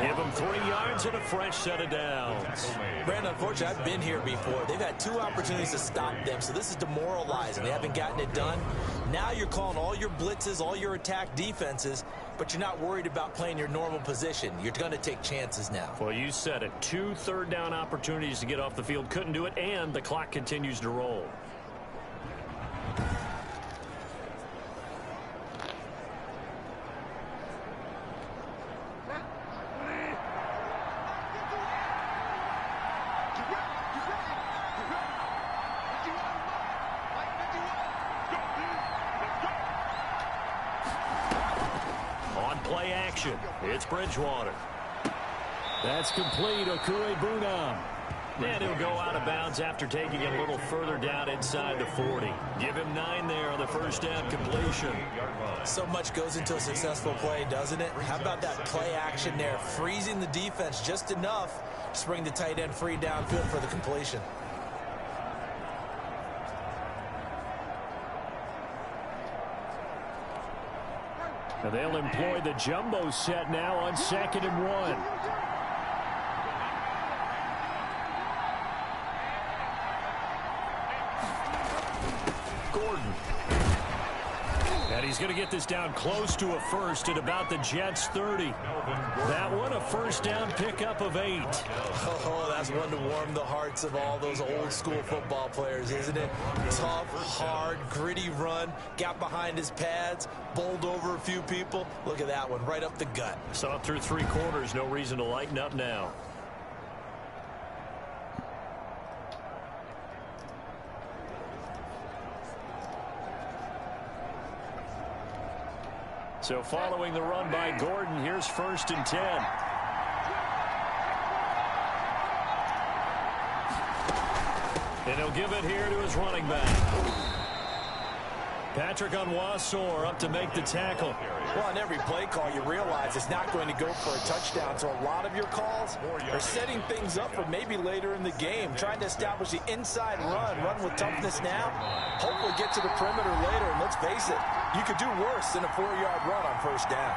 Give him 3 yards and a fresh set of downs. Brandon, unfortunately, I've been here before. They've had 2 opportunities to stop them, so this is demoralizing. They haven't gotten it done. Now you're calling all your blitzes, all your attack defenses, but you're not worried about playing your normal position. You're going to take chances now. Well, you said it. 2 3rd down opportunities to get off the field. Couldn't do it, and the clock continues to roll. It's Bridgewater. That's complete. Okure-Bunam. And he'll go out of bounds after taking it a little further down inside the 40. Give him 9 there on the first down completion. So much goes into a successful play, doesn't it? How about that play action there? Freezing the defense just enough to bring the tight end free downfield for the completion. And they'll employ the jumbo set now on 2nd and 1. Gordon. And he's going to get this down close to a first at about the Jets' 30. That one a first down pickup of 8. Oh, that's one to warm the hearts of all those old school football players, isn't it? Tough, hard, gritty run. Got behind his pads, bowled over a few people. Look at that one, right up the gut. Saw it through 3 quarters. No reason to lighten up now. So following the run by Gordon, here's 1st and 10. And he'll give it here to his running back. Patrick Onwuasor up to make the tackle. Well, on every play call, you realize it's not going to go for a touchdown. So a lot of your calls are setting things up for maybe later in the game, trying to establish the inside run with toughness now, hopefully get to the perimeter later. And let's face it, you could do worse than a 4-yard run on first down.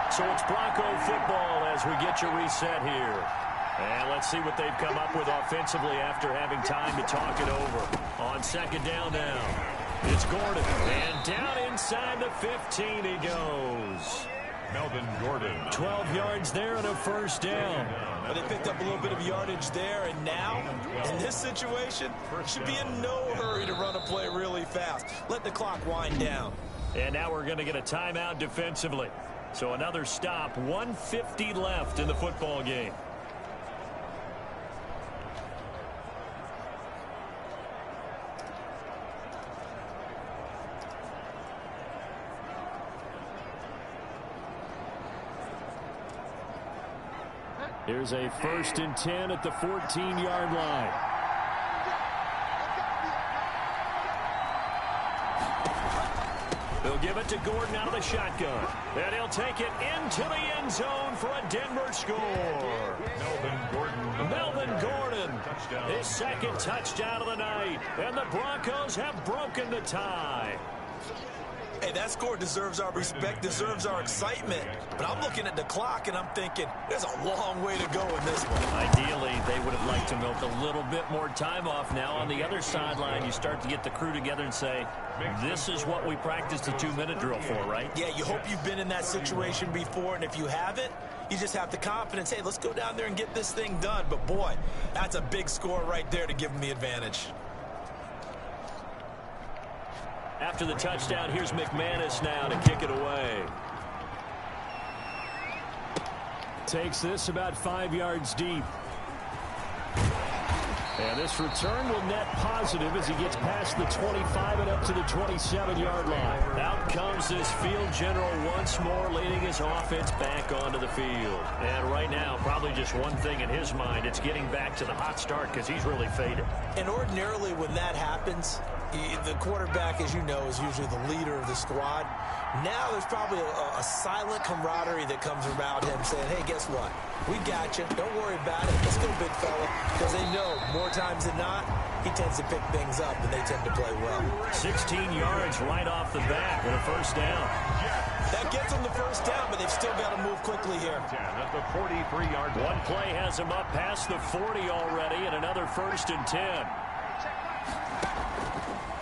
So it's Bronco football as we get you reset here. And let's see what they've come up with offensively after having time to talk it over. On 2nd down now. It's Gordon. And down inside the 15 he goes. Melvin Gordon. 12 yards there and a first down. But they picked up a little bit of yardage there, and now, in this situation, should be in no hurry to run a play really fast. Let the clock wind down. And now we're going to get a timeout defensively. So another stop, 1:50 left in the football game. Here's a 1st and 10 at the 14-yard line. They'll give it to Gordon out of the shotgun. And he'll take it into the end zone for a Denver score. Melvin Gordon, his 2nd touchdown of the night. And the Broncos have broken the tie. Hey, that score deserves our respect, deserves our excitement. But I'm looking at the clock, and I'm thinking, there's a long way to go in this one. Ideally, they would have liked to milk a little bit more time off now. On the other sideline, you start to get the crew together and say, this is what we practiced the 2-minute drill for, right? Yeah, you hope you've been in that situation before, and if you haven't, you just have the confidence, hey, let's go down there and get this thing done. But, boy, that's a big score right there to give them the advantage. After the touchdown, here's McManus now to kick it away. Takes this about 5 yards deep. And this return will net positive as he gets past the 25 and up to the 27-yard line. Out comes this field general once more, leading his offense back onto the field. And right now, probably just one thing in his mind, it's getting back to the hot start because he's really faded. And ordinarily when that happens, the quarterback, as you know, is usually the leader of the squad. Now there's probably a silent camaraderie that comes around him saying, hey, guess what? We got you. Don't worry about it. Let's go, big fella. Because they know more times than not, he tends to pick things up, and they tend to play well. 16 yards right off the bat with a first down. That gets them the first down, but they've still got to move quickly here. At the 43-yard line. One play has him up past the 40 already, and another 1st and 10.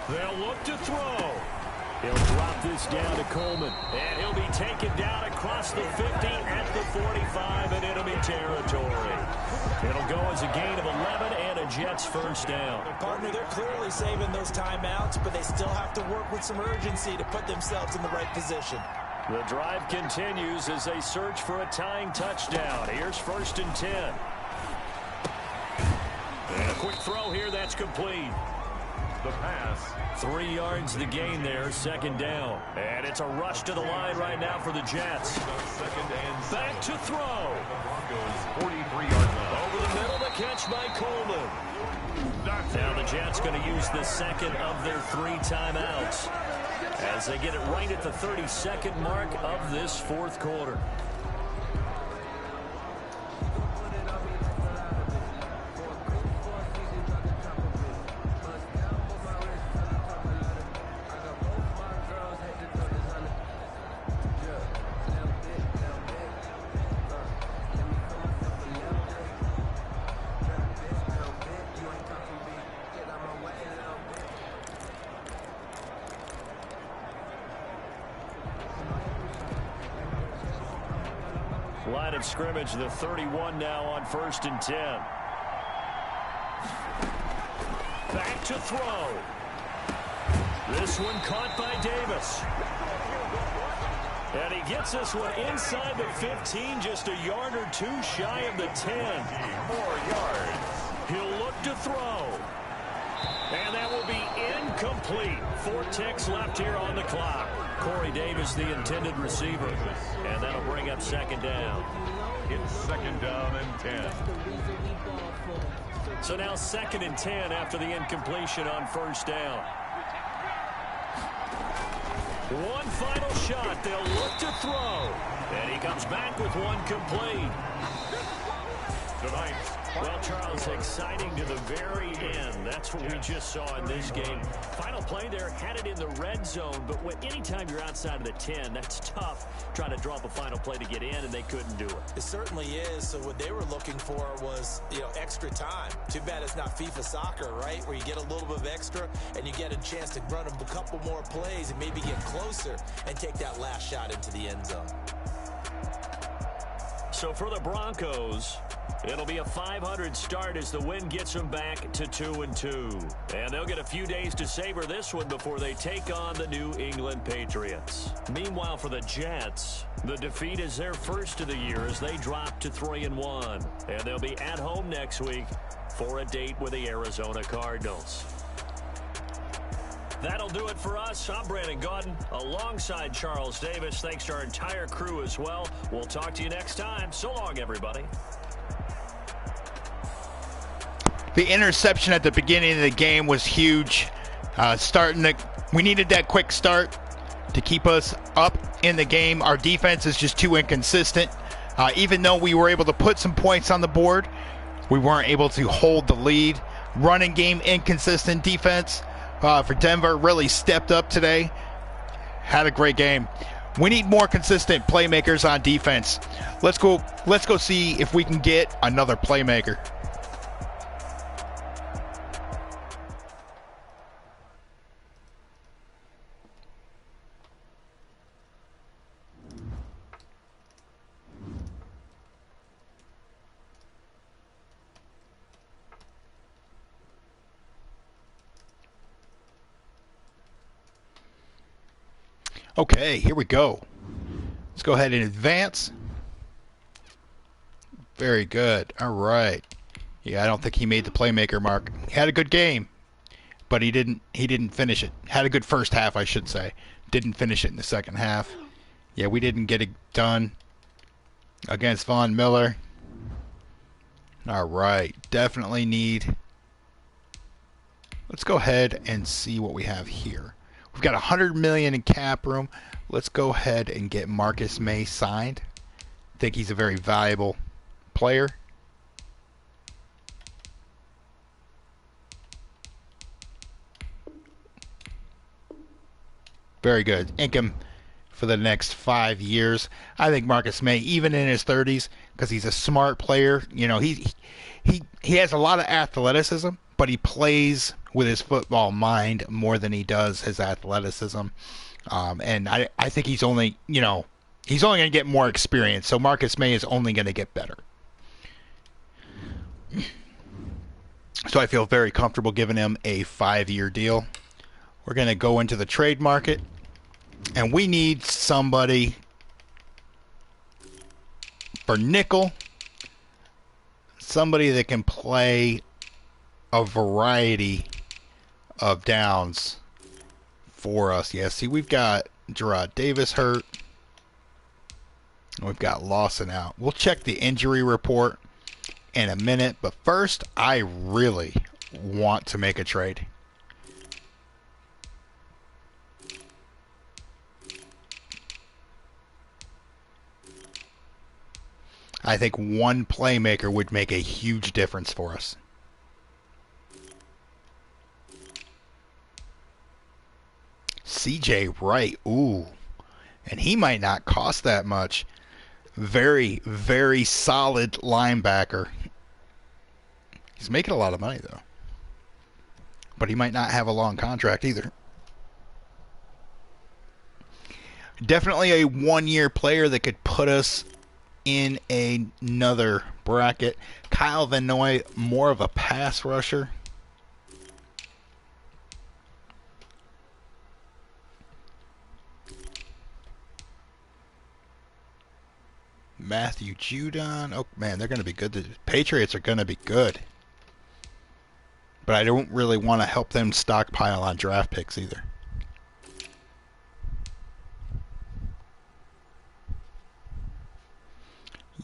They'll look to throw. He'll drop this down to Coleman. And he'll be taken down across the 50 at the 45 in enemy territory. It'll go as a gain of 11 and a Jets first down. Partner, they're clearly saving those timeouts, but they still have to work with some urgency to put themselves in the right position. The drive continues as they search for a tying touchdown. Here's 1st and 10. And a quick throw here, that's complete. The pass. 3 yards the gain there, 2nd down. And it's a rush to the line right now for the Jets. Back to throw. Broncos 43-yard line. Over the middle, the catch by Coleman. Now the Jets going to use the 2nd of their 3 timeouts as they get it right at the 32nd mark of this 4th quarter. Line of scrimmage, the 31 now on 1st and 10. Back to throw. This one caught by Davis. And he gets this one inside the 15, just a yard or 2 shy of the 10. 4 yards. He'll look to throw. And that will be incomplete. 4 ticks left here on the clock. Corey Davis, the intended receiver. And that'll bring up 2nd down. It's 2nd down and 10. So now 2nd and 10 after the incompletion on 1st down. One final shot. They'll look to throw. And he comes back with one complete. Tonight, Well, Charles, exciting to the very end. That's what we just saw in this game. Final play there, had it in the red zone, but anytime you're outside of the 10, that's tough trying to draw up a final play to get in, and they couldn't do it. It certainly is. So what they were looking for was, extra time. Too bad it's not FIFA soccer, right, where you get a little bit of extra and you get a chance to run a couple more plays and maybe get closer and take that last shot into the end zone. So for the Broncos, it'll be a 500 start as the win gets them back to 2-2. And they'll get a few days to savor this one before they take on the New England Patriots. Meanwhile, for the Jets, the defeat is their first of the year as they drop to 3-1. And they'll be at home next week for a date with the Arizona Cardinals. That'll do it for us. I'm Brandon Gaudin alongside Charles Davis. Thanks to our entire crew as well. We'll talk to you next time. So long, everybody. The interception at the beginning of the game was huge. We needed that quick start to keep us up in the game. Our defense is just too inconsistent. Even though we were able to put some points on the board, we weren't able to hold the lead. Running game inconsistent. Defense for Denver really stepped up today. Had a great game. We need more consistent playmakers on defense. Let's go see if we can get another playmaker. Okay, here we go. Let's go ahead and advance. Very good. All right. Yeah, I don't think he made the playmaker mark. He had a good game, but he didn't finish it. Had a good first half, I should say. Didn't finish it in the second half. Yeah, we didn't get it done against Von Miller. All right. Definitely need. Let's go ahead and see what we have here. We've got $100 million in cap room. Let's go ahead and get Marcus May signed. I think he's a very valuable player. Very good. Ink him for the next 5 years. I think Marcus May, even in his 30s, because he's a smart player. He has a lot of athleticism, but he plays with his football mind more than he does his athleticism. And I think he's only going to get more experience. So Marcus May is only going to get better. So I feel very comfortable giving him a 5-year deal. We're going to go into the trade market. And we need somebody for nickel. Somebody that can play a variety of downs for us. Yeah, see, we've got Gerard Davis hurt. We've got Lawson out. We'll check the injury report in a minute, but first, I really want to make a trade. I think one playmaker would make a huge difference for us. CJ Wright, ooh, and he might not cost that much. Very, very solid linebacker. He's making a lot of money, though. But he might not have a long contract either. Definitely a one-year player that could put us in another bracket. Kyle Van Noy, more of a pass rusher. Matthew Judon. Oh, man, they're going to be good. The Patriots are going to be good. But I don't really want to help them stockpile on draft picks either.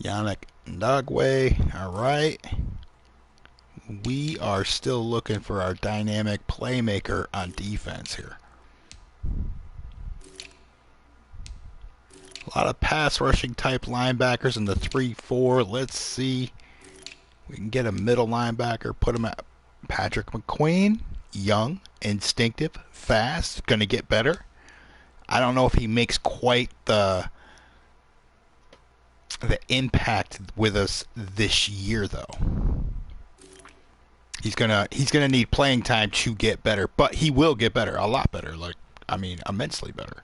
Yannick Ndagwe. All right. We are still looking for our dynamic playmaker on defense here. A lot of pass rushing type linebackers in the 3-4. Let's see. We can get a middle linebacker, put him at Patrick McQueen. Young, instinctive, fast, going to get better. I don't know if he makes quite the impact with us this year, though. He's gonna need playing time to get better, but he will get better, a lot better. Immensely better.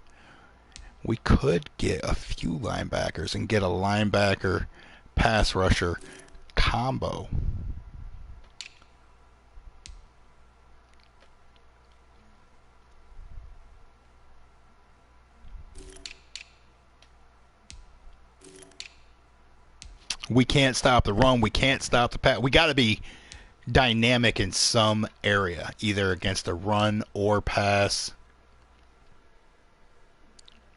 We could get a few linebackers and get a linebacker pass rusher combo. We can't stop the run. We can't stop the pass. We got to be dynamic in some area, either against a run or pass.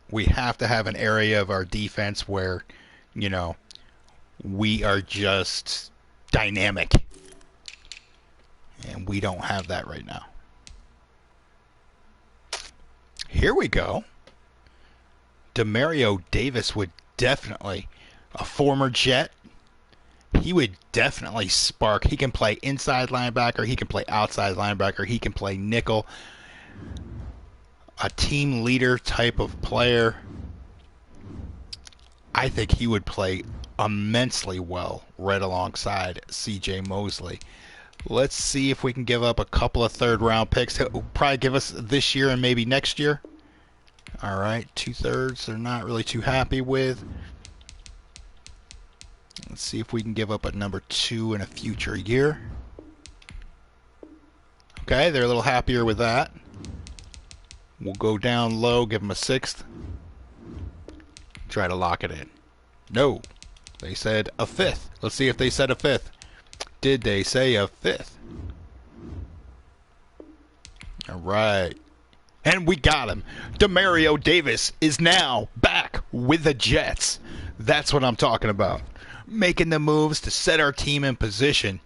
We have to have an area of our defense where, we are just dynamic. And we don't have that right now. Here we go. Demario Davis would definitely, a former Jet, he would definitely spark. He can play inside linebacker. He can play outside linebacker. He can play nickel. A team leader type of player. I think he would play immensely well right alongside C.J. Mosley. Let's see if we can give up a couple of third-round picks. He'll probably give us this year and maybe next year. All right, 2/3 they're not really too happy with. Let's see if we can give up a number 2 in a future year. Okay, they're a little happier with that. We'll go down low, give them a 6th. Try to lock it in. No. They said a 5th. Let's see if they said a 5th. Did they say a 5th? All right. And we got him. Demario Davis is now back with the Jets. That's what I'm talking about. Making the moves to set our team in position.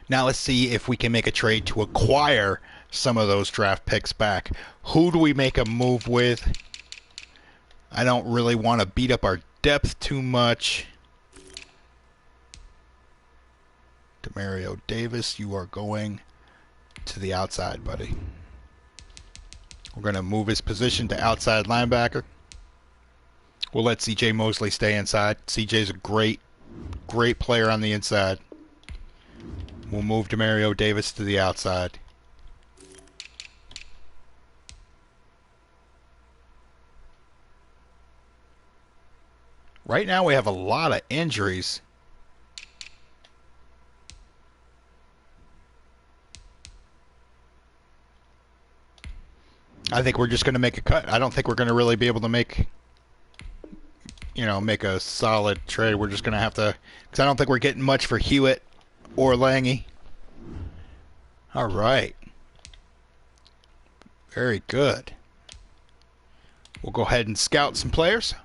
Now let's see if we can make a trade to acquire some of those draft picks back. Who do we make a move with? I don't really want to beat up our depth too much. Demario Davis, you are going to the outside, buddy. We're going to move his position to outside linebacker. We'll let C.J. Mosley stay inside. C.J.'s a great player on the inside. We'll move Demario Davis to the outside. Right now we have a lot of injuries. I think we're just going to make a cut. I don't think we're going to really be able to make a solid trade. We're just going to have to, because I don't think we're getting much for Hewitt or Lange. All right. Very good. We'll go ahead and scout some players.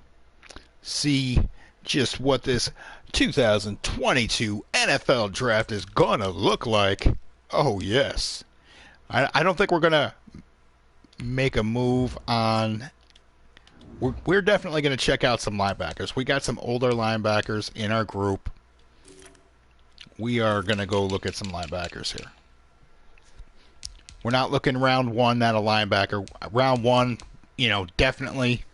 See just what this 2022 NFL draft is going to look like. Oh, yes. I don't think we're going to make a move on... We're definitely going to check out some linebackers. We got some older linebackers in our group. We are going to go look at some linebackers here. We're not looking round 1 at a linebacker. Round 1, definitely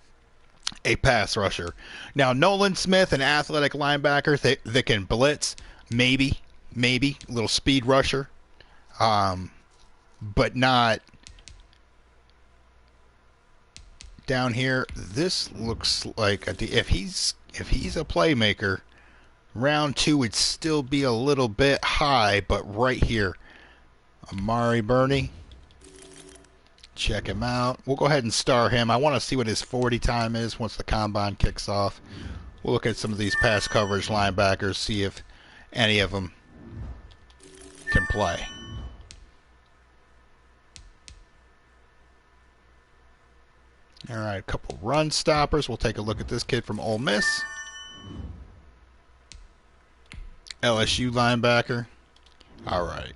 a pass rusher. Now, Nolan Smith, an athletic linebacker that can blitz, maybe, a little speed rusher, but not down here. This looks like if he's a playmaker, round 2 would still be a little bit high, but right here, Amari Burney. Check him out. We'll go ahead and star him. I want to see what his 40 time is once the combine kicks off. We'll look at some of these pass coverage linebackers, see if any of them can play. All right, a couple run stoppers. We'll take a look at this kid from Ole Miss. LSU linebacker. All right.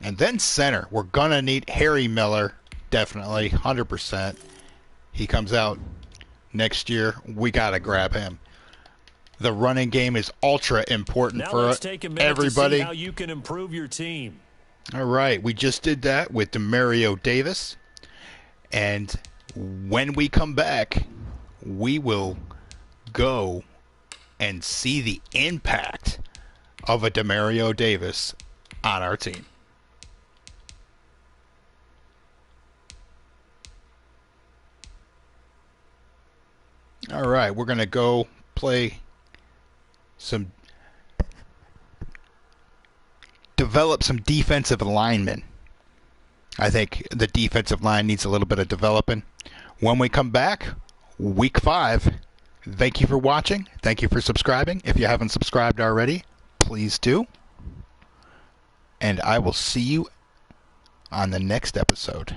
And then center. We're going to need Harry Miller, definitely, 100%. He comes out next year, we got to grab him. The running game is ultra important Now for let's take a minute everybody. to see how you can improve your team. All right, we just did that with Demario Davis. And when we come back, we will go and see the impact of a Demario Davis on our team. All right, we're going to go play develop some defensive linemen. I think the defensive line needs a little bit of developing. When we come back, week 5, thank you for watching. Thank you for subscribing. If you haven't subscribed already, please do. And I will see you on the next episode.